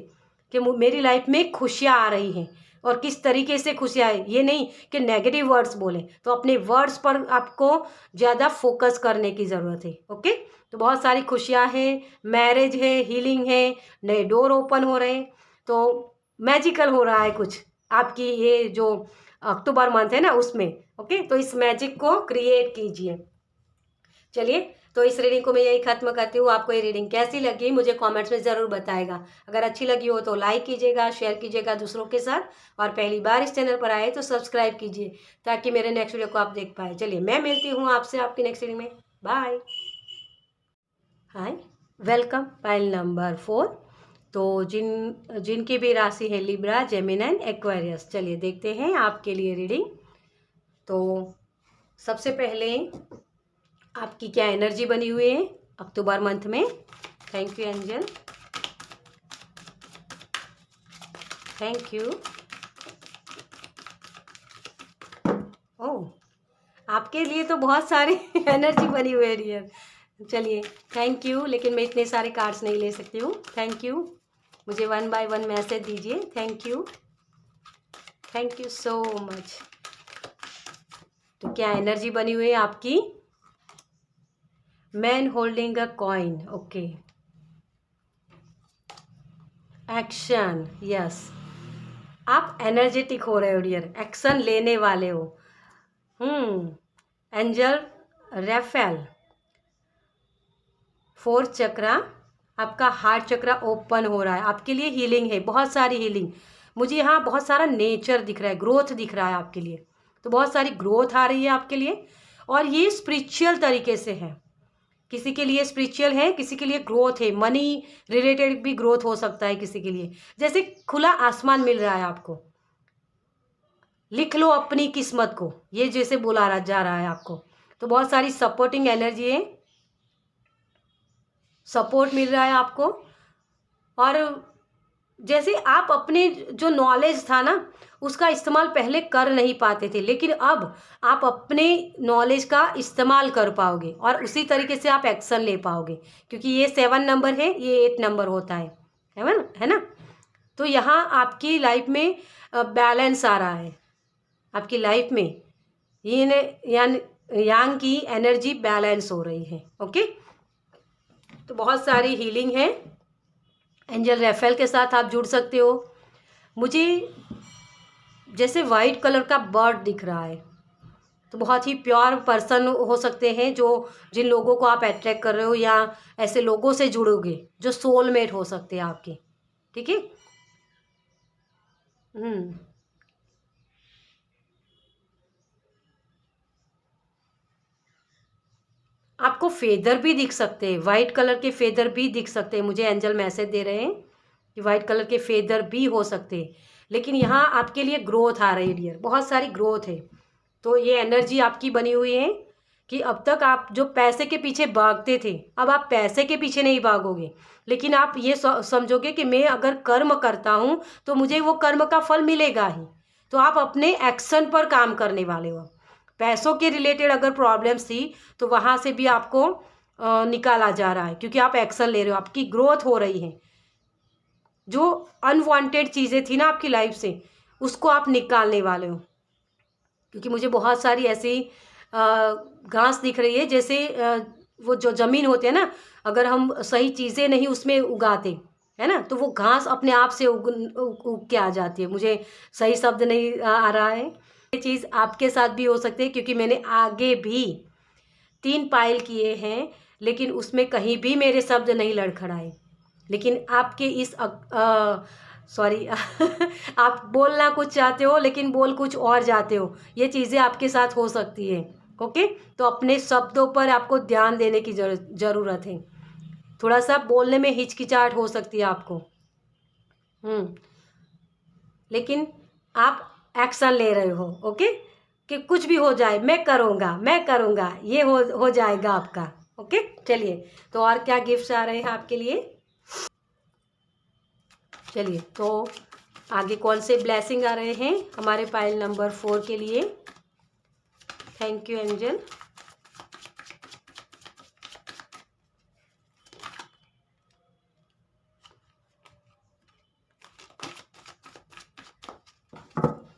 कि मेरी लाइफ में खुशियाँ आ रही हैं, और किस तरीके से खुशियाँ आए। ये नहीं कि नेगेटिव वर्ड्स बोलें, तो अपने वर्ड्स पर आपको ज़्यादा फोकस करने की ज़रूरत है। ओके, तो बहुत सारी खुशियाँ हैं, मैरिज है, हीलिंग है, नए डोर ओपन हो रहे हैं, तो मैजिकल हो रहा है कुछ आपकी ये जो अक्टूबर मंथ है ना उसमें। ओके, तो इस मैजिक को क्रिएट कीजिए। चलिए, तो इस रीडिंग को मैं यही खत्म करती हूँ। आपको ये रीडिंग कैसी लगी मुझे कमेंट्स में ज़रूर बताएगा। अगर अच्छी लगी हो तो लाइक कीजिएगा, शेयर कीजिएगा दूसरों के साथ, और पहली बार इस चैनल पर आए तो सब्सक्राइब कीजिए ताकि मेरे नेक्स्ट वीडियो को आप देख पाए। चलिए, मैं मिलती हूँ आपसे आपकी नेक्स्ट रीडिंग में। बाय। हाय, वेलकम। Pile number 4। तो जिनकी भी राशि है लिब्रा, जेमिनी, एक्वेरियस, चलिए देखते हैं आपके लिए रीडिंग। तो सबसे पहले आपकी क्या एनर्जी बनी हुई है अक्टूबर मंथ में। Thank you angel, thank you. Oh, आपके लिए तो बहुत सारी एनर्जी बनी हुई है डियर। चलिए, थैंक यू, लेकिन मैं इतने सारे कार्ड्स नहीं ले सकती हूँ। थैंक यू, मुझे 1 बाय 1 मैसेज दीजिए। Thank you, thank you so much. तो क्या एनर्जी बनी हुई है आपकी। Man holding a coin, okay. Action, yes, आप एनर्जेटिक हो रहे हो डियर, एक्शन लेने वाले हो। एंजल रेफेल, 4th चक्रा, आपका हार्ट चक्रा ओपन हो रहा है। आपके लिए हीलिंग है, बहुत सारी हीलिंग। मुझे यहाँ बहुत सारा नेचर दिख रहा है, ग्रोथ दिख रहा है आपके लिए। तो बहुत सारी ग्रोथ आ रही है आपके लिए, और ये स्पिरिचुअल तरीके से है। किसी के लिए स्पिरिचुअल है, किसी के लिए ग्रोथ है, मनी रिलेटेड भी ग्रोथ हो सकता है किसी के लिए। जैसे खुला आसमान मिल रहा है आपको, लिख लो अपनी किस्मत को, ये जैसे बुला रहा जा रहा है आपको। तो बहुत सारी सपोर्टिंग एनर्जी है, सपोर्ट मिल रहा है आपको। और जैसे आप अपने जो नॉलेज था ना उसका इस्तेमाल पहले कर नहीं पाते थे, लेकिन अब आप अपने नॉलेज का इस्तेमाल कर पाओगे और उसी तरीके से आप एक्शन ले पाओगे, क्योंकि ये 7 नंबर है, ये 8 नंबर होता है ना। तो यहाँ आपकी लाइफ में बैलेंस आ रहा है। आपकी लाइफ में यानी यांग की एनर्जी बैलेंस हो रही है। ओके, तो बहुत सारी हीलिंग है। एंजल रेफेल के साथ आप जुड़ सकते हो। मुझे जैसे वाइट कलर का बर्ड दिख रहा है, तो बहुत ही प्योर पर्सन हो सकते हैं जो जिन लोगों को आप अट्रैक्ट कर रहे हो, या ऐसे लोगों से जुड़ोगे जो सोलमेट हो सकते हैं आपके। ठीक है। आपको फेदर भी दिख सकते हैं, वाइट कलर के फेदर भी दिख सकते हैं। मुझे एंजल मैसेज दे रहे हैं कि वाइट कलर के फेदर भी हो सकते हैं, लेकिन यहाँ आपके लिए ग्रोथ आ रही है डियर, बहुत सारी ग्रोथ है। तो ये एनर्जी आपकी बनी हुई है कि अब तक आप जो पैसे के पीछे भागते थे, अब आप पैसे के पीछे नहीं भागोगे, लेकिन आप ये समझोगे कि मैं अगर कर्म करता हूँ तो मुझे वो कर्म का फल मिलेगा ही। तो आप अपने एक्शन पर काम करने वाले हो। पैसों के रिलेटेड अगर प्रॉब्लम्स थी तो वहाँ से भी आपको निकाला जा रहा है, क्योंकि आप एक्शन ले रहे हो, आपकी ग्रोथ हो रही है। जो अनवांटेड चीज़ें थी ना आपकी लाइफ से, उसको आप निकालने वाले हो। क्योंकि मुझे बहुत सारी ऐसी घास दिख रही है, जैसे वो जो ज़मीन होती है ना, अगर हम सही चीज़ें नहीं उसमें उगाते है ना, तो वो घास अपने आप से उग के आ जाती है। मुझे सही शब्द नहीं आ रहा है। ये चीज़ आपके साथ भी हो सकती है, क्योंकि मैंने आगे भी 3 पाइल किए हैं, लेकिन उसमें कहीं भी मेरे शब्द नहीं लड़खड़ाए। लेकिन आपके इस सॉरी आप बोलना कुछ चाहते हो लेकिन बोल कुछ और जाते हो, ये चीज़ें आपके साथ हो सकती है। ओके, तो अपने शब्दों पर आपको ध्यान देने की ज़रूरत है। थोड़ा सा बोलने में हिचकिचाहट हो सकती है आपको, लेकिन आप एक्शन ले रहे हो। ओके, कि कुछ भी हो जाए मैं करूँगा, ये हो जाएगा आपका। ओके, चलिए, तो और क्या गिफ्ट्स आ रहे हैं आपके लिए। चलिए, तो आगे कौन से ब्लेसिंग आ रहे हैं हमारे पाइल नंबर 4 के लिए। Thank you angel.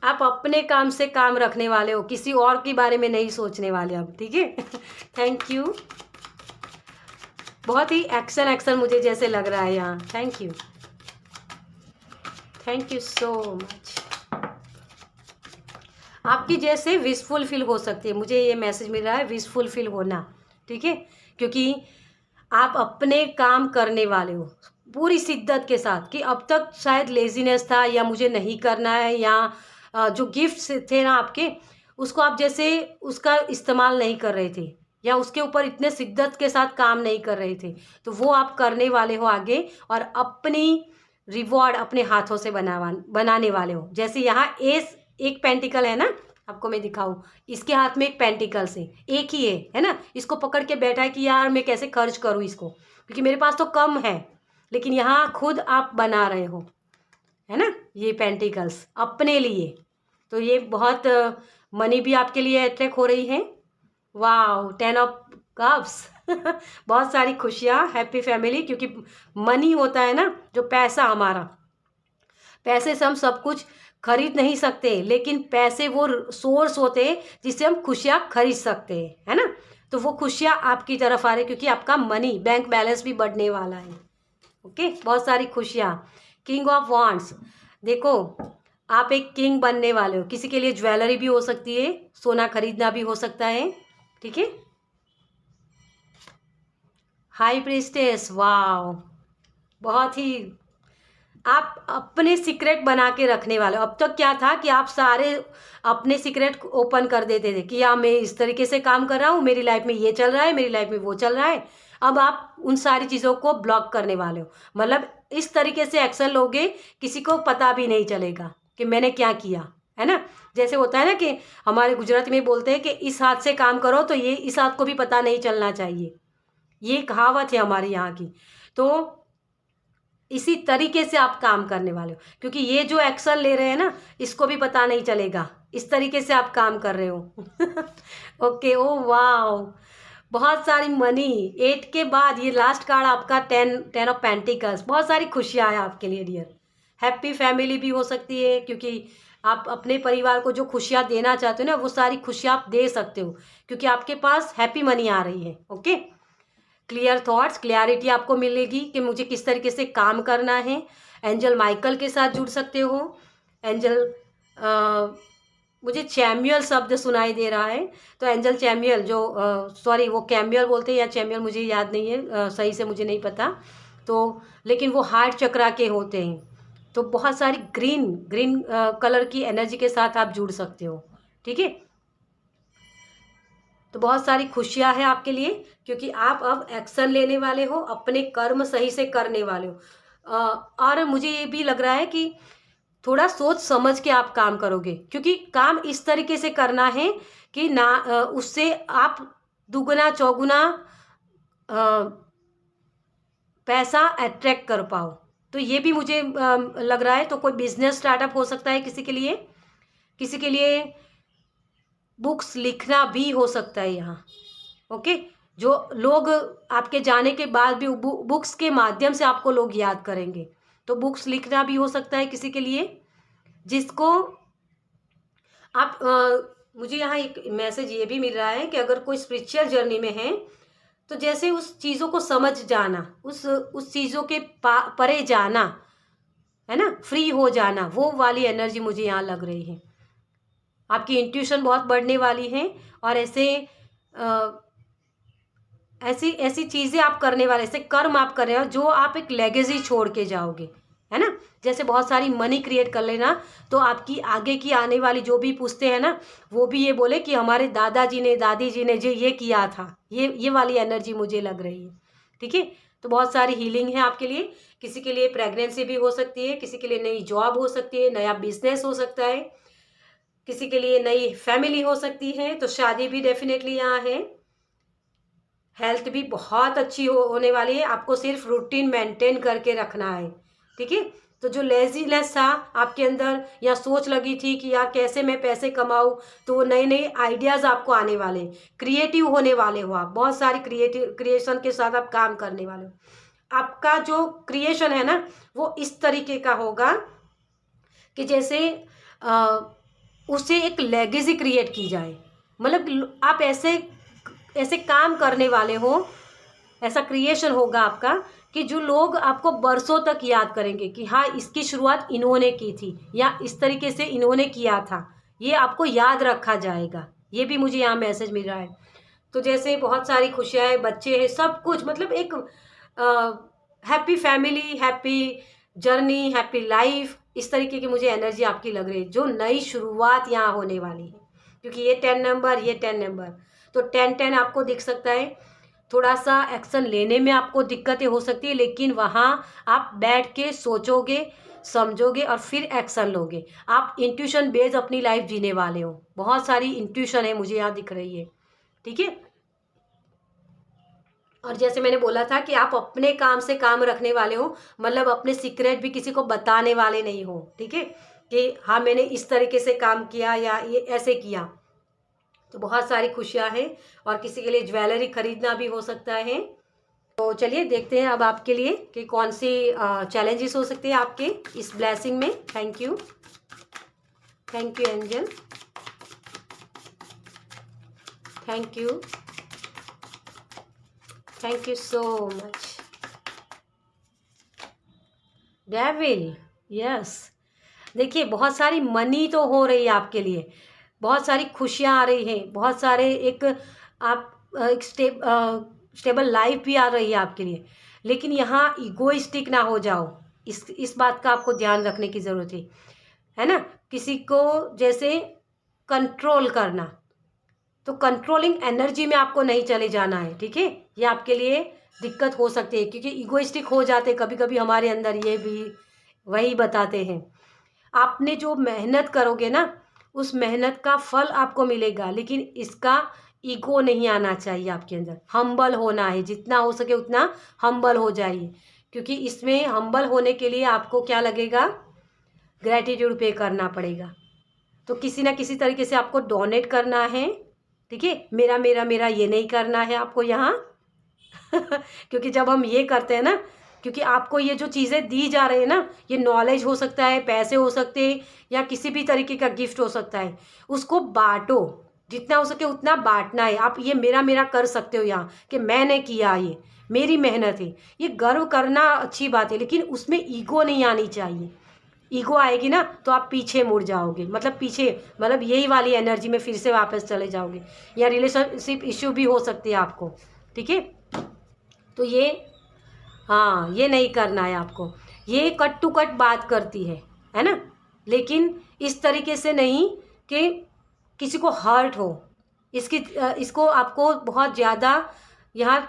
आप अपने काम से काम रखने वाले हो, किसी और के बारे में नहीं सोचने वाले अब। ठीक है। Thank you. बहुत ही एक्शन एक्शन मुझे जैसे लग रहा है यहाँ। Thank you so much. आपकी जैसे विश फुलफिल हो सकती है, मुझे ये मैसेज मिल रहा है, विश फुलफिल होना, ठीक है, क्योंकि आप अपने काम करने वाले हो पूरी शिद्दत के साथ। कि अब तक शायद लेजीनेस था या मुझे नहीं करना है, या जो गिफ्ट्स थे ना आपके, उसको आप जैसे उसका इस्तेमाल नहीं कर रहे थे, या उसके ऊपर इतने शिद्दत के साथ काम नहीं कर रहे थे, तो वो आप करने वाले हो आगे, और अपनी रिवॉर्ड अपने हाथों से बनाने वाले हो। जैसे यहाँ एस एक पेंटिकल है ना, आपको मैं दिखाऊं, इसके हाथ में एक पेंटिकल से एक ही है ना, इसको पकड़ के बैठा है कि यार मैं कैसे खर्च करूं इसको, क्योंकि मेरे पास तो कम है, लेकिन यहाँ खुद आप बना रहे हो, है ना, ये पेंटिकल्स अपने लिए। तो ये बहुत मनी भी आपके लिए अट्रैक्ट हो रही है। वाह, 10 ऑफ कप्स बहुत सारी खुशियाँ, हैप्पी फैमिली, क्योंकि मनी होता है ना, जो पैसा हमारा, पैसे से हम सब कुछ खरीद नहीं सकते, लेकिन पैसे वो सोर्स होते हैं जिससे हम खुशियाँ खरीद सकते हैं, है ना। तो वो खुशियाँ आपकी तरफ आ रही, क्योंकि आपका मनी बैंक बैलेंस भी बढ़ने वाला है। ओके, बहुत सारी खुशियाँ। किंग ऑफ वांड्स, देखो आप एक किंग बनने वाले हो। किसी के लिए ज्वेलरी भी हो सकती है, सोना खरीदना भी हो सकता है, ठीक है। हाई प्रीस्टेस, वाव, बहुत ही आप अपने सीक्रेट बना के रखने वाले हो। अब तक क्या था कि आप सारे अपने सीक्रेट ओपन कर देते थे कि यार मैं इस तरीके से काम कर रहा हूँ, मेरी लाइफ में ये चल रहा है, मेरी लाइफ में वो चल रहा है। अब आप उन सारी चीज़ों को ब्लॉक करने वाले हो, मतलब इस तरीके से एक्शन लोगे किसी को पता भी नहीं चलेगा कि मैंने क्या किया, है ना। जैसे होता है ना कि हमारे गुजराती में बोलते हैं कि इस हाथ से काम करो तो ये इस हाथ को भी पता नहीं चलना चाहिए, ये कहावत है हमारे यहाँ की। तो इसी तरीके से आप काम करने वाले हो, क्योंकि ये जो एक्शन ले रहे हैं ना, इसको भी पता नहीं चलेगा, इस तरीके से आप काम कर रहे हो। ओके, ओ वाह, बहुत सारी मनी। 8 के बाद ये लास्ट कार्ड आपका 10 ऑफ पेंटिकल्स, बहुत सारी खुशियाँ हैं आपके लिए डियर। हैप्पी फैमिली भी हो सकती है, क्योंकि आप अपने परिवार को जो खुशियाँ देना चाहते हो ना, वो सारी खुशियाँ आप दे सकते हो, क्योंकि आपके पास हैप्पी मनी आ रही है। ओके, क्लियर थॉट्स, क्लैरिटी आपको मिलेगी कि मुझे किस तरीके से काम करना है। एंजल माइकल के साथ जुड़ सकते हो। एंजल मुझे चैम्युअल शब्द सुनाई दे रहा है, तो एंजल चैम्युअल, जो सॉरी वो कैम्युअल बोलते हैं या चैम्युअल, मुझे याद नहीं है, सही से मुझे नहीं पता, तो लेकिन वो हार्ट चक्रा के होते हैं। तो बहुत सारी ग्रीन कलर की एनर्जी के साथ आप जुड़ सकते हो, ठीक है। तो बहुत सारी खुशियां हैं आपके लिए, क्योंकि आप अब एक्शन लेने वाले हो, अपने कर्म सही से करने वाले हो। और मुझे ये भी लग रहा है कि थोड़ा सोच समझ के आप काम करोगे, क्योंकि काम इस तरीके से करना है कि ना उससे आप दुगना चौगुना पैसा अट्रैक्ट कर पाओ। तो ये भी मुझे लग रहा है। तो कोई बिजनेस स्टार्टअप हो सकता है किसी के लिए बुक्स लिखना भी हो सकता है यहाँ। ओके, जो लोग आपके जाने के बाद भी बुक्स के माध्यम से आपको लोग याद करेंगे, तो बुक्स लिखना भी हो सकता है किसी के लिए, जिसको आप मुझे यहाँ एक मैसेज ये भी मिल रहा है कि अगर कोई स्पिरिचुअल जर्नी में है, तो जैसे उस चीज़ों को समझ जाना, उस चीज़ों के परे जाना, है ना, फ्री हो जाना, वो वाली एनर्जी मुझे यहाँ लग रही है। आपकी इंट्यूशन बहुत बढ़ने वाली है, और ऐसी चीज़ें आप करने वाले, ऐसे कर्म आप कर रहे हो जो आप एक लेगेसी छोड़ के जाओगे, है ना। जैसे बहुत सारी मनी क्रिएट कर लेना, तो आपकी आगे की आने वाली जो भी पूछते हैं ना, वो भी ये बोले कि हमारे दादाजी ने दादी जी ने जो ये किया था, ये वाली एनर्जी मुझे लग रही है, ठीक है। तो बहुत सारी हीलिंग है आपके लिए। किसी के लिए प्रेगनेंसी भी हो सकती है, किसी के लिए नई जॉब हो सकती है, नया बिजनेस हो सकता है, किसी के लिए नई फैमिली हो सकती है, तो शादी भी डेफिनेटली यहाँ है। हेल्थ भी बहुत अच्छी होने वाली है। आपको सिर्फ रूटीन मेंटेन करके रखना है, ठीक है। तो जो लेजीनेस था आपके अंदर, या सोच लगी थी कि यार कैसे मैं पैसे कमाऊँ, तो वो नए नए आइडियाज़ आपको आने वाले, क्रिएटिव होने वाले हो आप, बहुत सारी क्रिएशन के साथ आप काम करने वाले हो। आपका जो क्रिएशन है ना, वो इस तरीके का होगा कि जैसे उससे एक लेगेसी क्रिएट की जाए, मतलब आप ऐसे काम करने वाले हो, ऐसा क्रिएशन होगा आपका कि जो लोग आपको बरसों तक याद करेंगे कि हाँ, इसकी शुरुआत इन्होंने की थी या इस तरीके से इन्होंने किया था, ये आपको याद रखा जाएगा। ये भी मुझे यहाँ मैसेज मिल रहा है। तो जैसे बहुत सारी खुशियाँ हैं, बच्चे हैं, सब कुछ, मतलब एक happy family, happy journey, happy life, इस तरीके की मुझे एनर्जी आपकी लग रही है, जो नई शुरुआत यहाँ होने वाली है। क्योंकि ये 10 नंबर, ये 10 नंबर, तो 10-10 आपको दिख सकता है। थोड़ा सा एक्शन लेने में आपको दिक्कतें हो सकती है, लेकिन वहाँ आप बैठ के सोचोगे, समझोगे और फिर एक्शन लोगे। आप इंट्यूशन बेस्ड अपनी लाइफ जीने वाले हो। बहुत सारी इंट्यूशन है मुझे यहाँ दिख रही है, ठीक है। और जैसे मैंने बोला था कि आप अपने काम से काम रखने वाले हो, मतलब अपने सीक्रेट भी किसी को बताने वाले नहीं हो, ठीक है, कि हाँ मैंने इस तरीके से काम किया या ये ऐसे किया। तो बहुत सारी खुशियाँ हैं और किसी के लिए ज्वेलरी खरीदना भी हो सकता है। तो चलिए देखते हैं अब आपके लिए कि कौन सी चैलेंजेस हो सकते हैं आपके इस ब्लेसिंग में। Thank you angel, thank you so much. Devil, yes, देखिए बहुत सारी मनी तो हो रही है आपके लिए, बहुत सारी खुशियाँ आ रही हैं, बहुत सारे एक आप एक स्टेबल लाइफ भी आ रही है आपके लिए। लेकिन यहाँ इगोइस्टिक ना हो जाओ, इस बात का आपको ध्यान रखने की ज़रूरत है ना। किसी को जैसे कंट्रोल करना, तो कंट्रोलिंग एनर्जी में आपको नहीं चले जाना है, ठीक है। ये आपके लिए दिक्कत हो सकती है क्योंकि इगोइस्टिक हो जाते कभी कभी हमारे अंदर, ये भी वही बताते हैं। आपने जो मेहनत करोगे ना, उस मेहनत का फल आपको मिलेगा, लेकिन इसका ईगो नहीं आना चाहिए आपके अंदर। हम्बल होना है, जितना हो सके उतना हम्बल हो जाइए, क्योंकि इसमें हम्बल होने के लिए आपको क्या लगेगा, ग्रैटिट्यूड पे करना पड़ेगा। तो किसी ना किसी तरीके से आपको डोनेट करना है, ठीक है। मेरा मेरा मेरा ये नहीं करना है आपको यहाँ क्योंकि जब हम ये करते हैं ना, क्योंकि आपको ये जो चीज़ें दी जा रही है ना, ये नॉलेज हो सकता है, पैसे हो सकते हैं, या किसी भी तरीके का गिफ्ट हो सकता है, उसको बांटो, जितना हो सके उतना बांटना है। आप ये मेरा मेरा कर सकते हो यहाँ कि मैंने किया, ये मेरी मेहनत है, ये गर्व करना अच्छी बात है, लेकिन उसमें ईगो नहीं आनी चाहिए। ईगो आएगी ना तो आप पीछे मुड़ जाओगे, मतलब पीछे, मतलब यही वाली एनर्जी में फिर से वापस चले जाओगे, या रिलेशनशिप इश्यू भी हो सकती है आपको, ठीक है। तो ये, हाँ, ये नहीं करना है आपको। ये कट टू कट बात करती है ना, लेकिन इस तरीके से नहीं कि किसी को हर्ट हो। इसको आपको बहुत ज़्यादा यहाँ,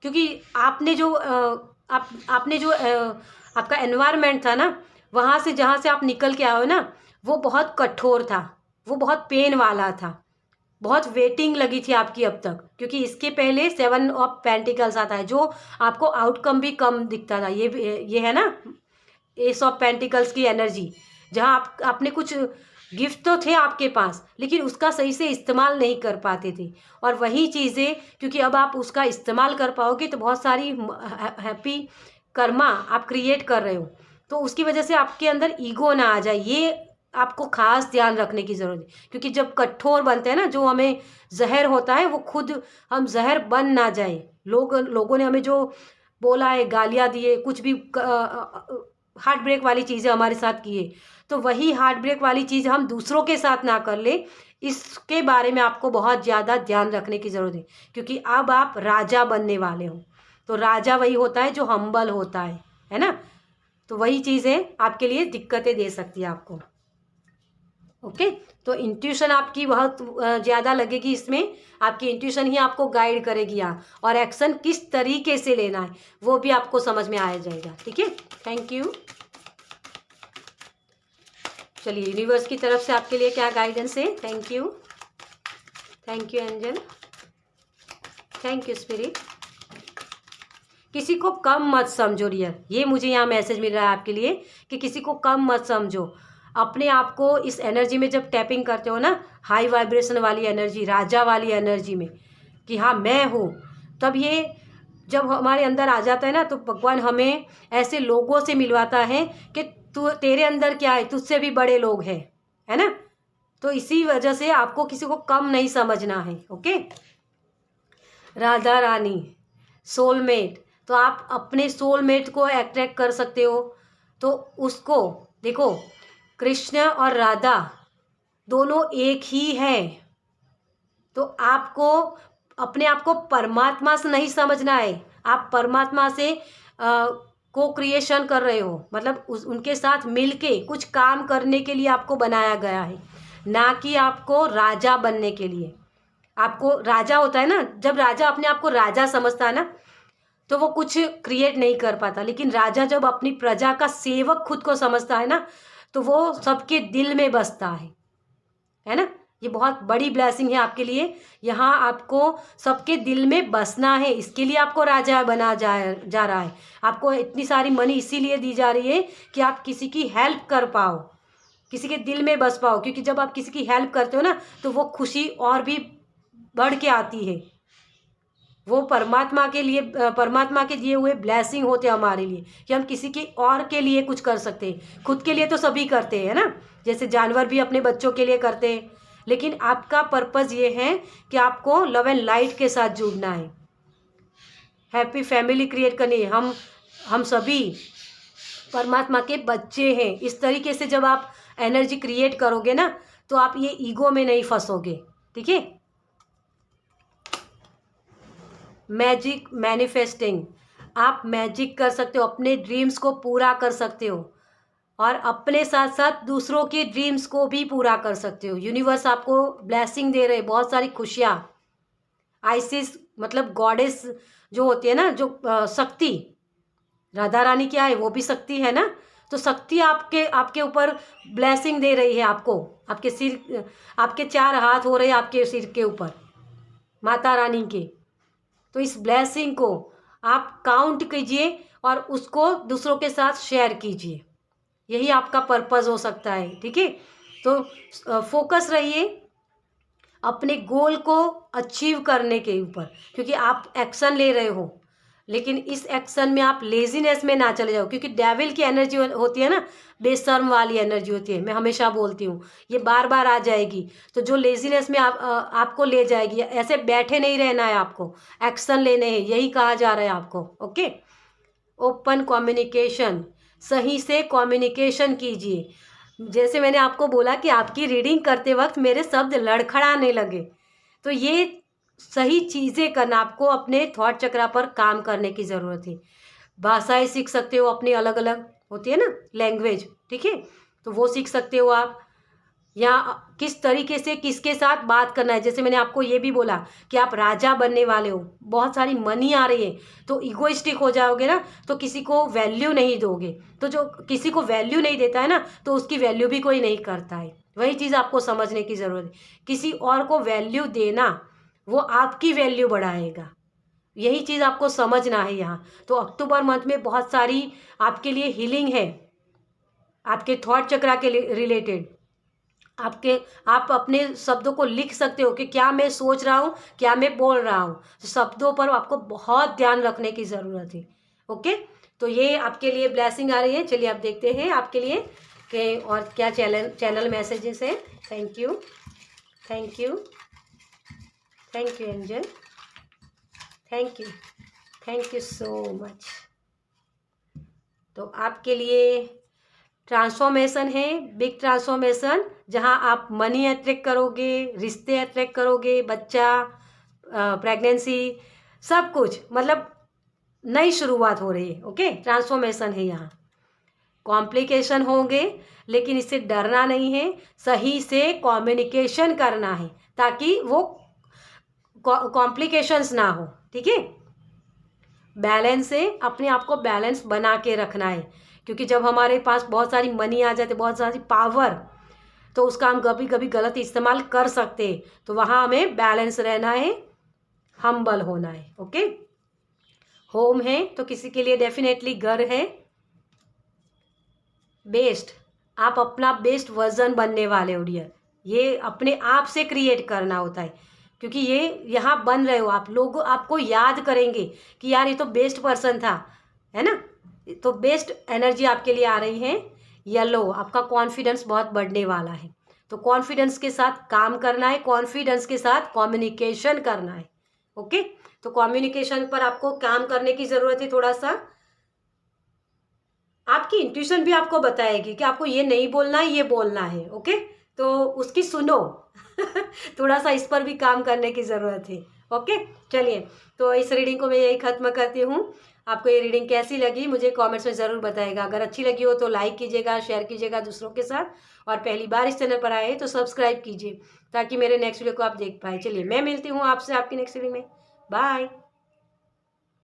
क्योंकि आपने जो आपका एनवायरनमेंट था ना, वहाँ से जहाँ से आप निकल के आए हो ना, वो बहुत कठोर था, वो बहुत पेन वाला था, बहुत वेटिंग लगी थी आपकी अब तक, क्योंकि इसके पहले 7 ऑफ पेंटिकल्स आता है, जो आपको आउटकम भी कम दिखता था। ये है ना एस ऑफ पेंटिकल्स की एनर्जी, जहाँ आपने कुछ गिफ्ट तो थे आपके पास, लेकिन उसका सही से इस्तेमाल नहीं कर पाते थे। और वही चीज़ें, क्योंकि अब आप उसका इस्तेमाल कर पाओगे तो बहुत सारी हैप्पी कर्मा आप क्रिएट कर रहे हो, तो उसकी वजह से आपके अंदर ईगो ना आ जाए। ये आपको खास ध्यान रखने की ज़रूरत है, क्योंकि जब कठोर बनते हैं ना, जो हमें जहर होता है, वो खुद हम जहर बन ना जाए। लोगों ने हमें जो बोला है, गालियाँ दिए, कुछ भी हार्ट ब्रेक वाली चीज़ें हमारे साथ किए, तो वही हार्ट ब्रेक वाली चीज़ हम दूसरों के साथ ना कर ले, इसके बारे में आपको बहुत ज़्यादा ध्यान रखने की ज़रूरत है। क्योंकि अब आप राजा बनने वाले हो, तो राजा वही होता है जो हम्बल होता है ना। तो वही चीज़ें आपके लिए दिक्कतें दे सकती है आपको, ओके। तो इंट्यूशन आपकी बहुत ज़्यादा लगेगी इसमें, आपकी इंट्यूशन ही आपको गाइड करेगी यहाँ, और एक्शन किस तरीके से लेना है वो भी आपको समझ में आ जाएगा, ठीक है। Thank you. चलिए यूनिवर्स की तरफ से आपके लिए क्या गाइडेंस है। Thank you angel, thank you spirit. किसी को कम मत समझो डियर, ये मुझे यहाँ मैसेज मिल रहा है आपके लिए कि किसी को कम मत समझो। अपने आप को इस एनर्जी में जब टैपिंग करते हो ना, हाई वाइब्रेशन वाली एनर्जी, राजा वाली एनर्जी में, कि हाँ मैं हूँ, तब ये जब हमारे अंदर आ जाता है ना, तो भगवान हमें ऐसे लोगों से मिलवाता है कि तू, तेरे अंदर क्या है, तुझसे भी बड़े लोग हैं, है ना। तो इसी वजह से आपको किसी को कम नहीं समझना है, ओके। राधा रानी, सोलमेट, तो आप अपने सोलमेट को अट्रैक्ट कर सकते हो। तो उसको देखो, कृष्ण और राधा दोनों एक ही हैं। तो आपको अपने आप को परमात्मा से नहीं समझना है, आप परमात्मा से को क्रिएशन कर रहे हो, मतलब उनके साथ मिलके कुछ काम करने के लिए आपको बनाया गया है, ना कि आपको राजा बनने के लिए। आपको राजा होता है ना, जब राजा अपने आप को राजा समझता है ना, तो वो कुछ क्रिएट नहीं कर पाता। लेकिन राजा जब अपनी प्रजा का सेवक खुद को समझता है ना, तो वो सबके दिल में बसता है ना। ये बहुत बड़ी ब्लेसिंग है आपके लिए। यहाँ आपको सबके दिल में बसना है, इसके लिए आपको राजा बना जा रहा है। आपको इतनी सारी मनी इसीलिए दी जा रही है कि आप किसी की हेल्प कर पाओ, किसी के दिल में बस पाओ। क्योंकि जब आप किसी की हेल्प करते हो ना, तो वो खुशी और भी बढ़ के आती है। वो परमात्मा के लिए, परमात्मा के दिए हुए ब्लेसिंग होते हैं हमारे लिए, कि हम किसी के और के लिए कुछ कर सकते हैं। खुद के लिए तो सभी करते हैं ना, जैसे जानवर भी अपने बच्चों के लिए करते हैं। लेकिन आपका पर्पस ये है कि आपको लव एंड लाइट के साथ जुड़ना है, हैप्पी फैमिली क्रिएट करनी है। हम सभी परमात्मा के बच्चे हैं। इस तरीके से जब आप एनर्जी क्रिएट करोगे ना, तो आप ये ईगो में नहीं फंसोगे। ठीक है। मैजिक मैनिफेस्टिंग, आप मैजिक कर सकते हो, अपने ड्रीम्स को पूरा कर सकते हो, और अपने साथ साथ दूसरों के ड्रीम्स को भी पूरा कर सकते हो। यूनिवर्स आपको ब्लेसिंग दे रहे, बहुत सारी खुशियाँ। आइसिस मतलब गॉडेस जो होती है ना, जो शक्ति, राधा रानी क्या है, वो भी शक्ति है ना। तो शक्ति आपके ऊपर ब्लेसिंग दे रही है आपको। आपके सिर, आपके 4 हाथ हो रहे हैं आपके सिर के ऊपर, माता रानी के। तो इस ब्लेसिंग को आप काउंट कीजिए और उसको दूसरों के साथ शेयर कीजिए। यही आपका पर्पस हो सकता है। ठीक है। तो फोकस रहिए अपने गोल को अचीव करने के ऊपर, क्योंकि आप एक्शन ले रहे हो। लेकिन इस एक्शन में आप लेजीनेस में ना चले जाओ, क्योंकि डेविल की एनर्जी होती है ना, बेशर्म वाली एनर्जी होती है। मैं हमेशा बोलती हूँ, ये बार बार आ जाएगी। तो जो लेजीनेस में आपको ले जाएगी। ऐसे बैठे नहीं रहना है, आपको एक्शन लेने हैं, यही कहा जा रहा है आपको। ओके। ओपन कम्युनिकेशन, सही से कम्युनिकेशन कीजिए। जैसे मैंने आपको बोला कि आपकी रीडिंग करते वक्त मेरे शब्द लड़खड़ाने लगे, तो ये सही चीज़ें करना, आपको अपने थॉट चक्रा पर काम करने की ज़रूरत है। भाषाएं सीख सकते हो, अपनी अलग अलग होती है ना लैंग्वेज। ठीक है। तो वो सीख सकते हो आप, या किस तरीके से किसके साथ बात करना है। जैसे मैंने आपको ये भी बोला कि आप राजा बनने वाले हो, बहुत सारी मनी आ रही है, तो इगोइस्टिक हो जाओगे ना, तो किसी को वैल्यू नहीं दोगे। तो जो किसी को वैल्यू नहीं देता है ना, तो उसकी वैल्यू भी कोई नहीं करता है। वही चीज़ आपको समझने की ज़रूरत है। किसी और को वैल्यू देना, वो आपकी वैल्यू बढ़ाएगा। यही चीज़ आपको समझना है यहाँ। तो अक्टूबर मंथ में बहुत सारी आपके लिए हीलिंग है, आपके थॉट चक्रा के रिलेटेड। आप अपने शब्दों को लिख सकते हो कि क्या मैं सोच रहा हूँ, क्या मैं बोल रहा हूँ। तो शब्दों पर आपको बहुत ध्यान रखने की ज़रूरत है। ओके। तो ये आपके लिए ब्लेसिंग आ रही है। चलिए आप देखते हैं आपके लिए कि और क्या चैनल मैसेजेस हैं। Thank you, thank you, thank you angel, thank you, thank you so much. तो आपके लिए ट्रांसफॉर्मेशन है, बिग ट्रांसफॉर्मेशन, जहां आप मनी अट्रैक्ट करोगे, रिश्ते अट्रैक्ट करोगे, बच्चा, प्रेगनेंसी, सब कुछ, मतलब नई शुरुआत हो रही है। ओके। ट्रांसफॉर्मेशन है यहाँ। कॉम्प्लिकेशन होंगे, लेकिन इससे डरना नहीं है। सही से कम्युनिकेशन करना है, ताकि वो कॉम्प्लिकेशंस ना हो। ठीक है। बैलेंस से अपने आप को बैलेंस बना के रखना है, क्योंकि जब हमारे पास बहुत सारी मनी आ जाती, बहुत सारी पावर, तो उसका हम कभी कभी गलत इस्तेमाल कर सकते हैं। तो वहाँ हमें बैलेंस रहना है, हम्बल होना है। ओके। होम है तो किसी के लिए डेफिनेटली घर है। बेस्ट, आप अपना बेस्ट वर्जन बनने वाले हो डियर। ये अपने आप से क्रिएट करना होता है, क्योंकि ये यहाँ बन रहे हो आप। लोग आपको याद करेंगे कि यार ये तो बेस्ट पर्सन था, है ना। तो बेस्ट एनर्जी आपके लिए आ रही है। येलो, आपका कॉन्फिडेंस बहुत बढ़ने वाला है। तो कॉन्फिडेंस के साथ काम करना है, कॉन्फिडेंस के साथ कम्युनिकेशन करना है। ओके, तो कम्युनिकेशन पर आपको काम करने की ज़रूरत है थोड़ा सा। आपकी इंट्यूशन भी आपको बताएगी कि आपको ये नहीं बोलना है, ये बोलना है। ओके, तो उसकी सुनो थोड़ा सा इस पर भी काम करने की ज़रूरत है। ओके, चलिए, तो इस रीडिंग को मैं यही ख़त्म करती हूँ। आपको ये रीडिंग कैसी लगी मुझे कमेंट्स में ज़रूर बताइएगा। अगर अच्छी लगी हो तो लाइक कीजिएगा, शेयर कीजिएगा दूसरों के साथ, और पहली बार इस चैनल पर आए तो सब्सक्राइब कीजिए ताकि मेरे नेक्स्ट वीडियो को आप देख पाए। चलिए, मैं मिलती हूँ आपसे आपकी नेक्स्ट वीडियो में। बाय।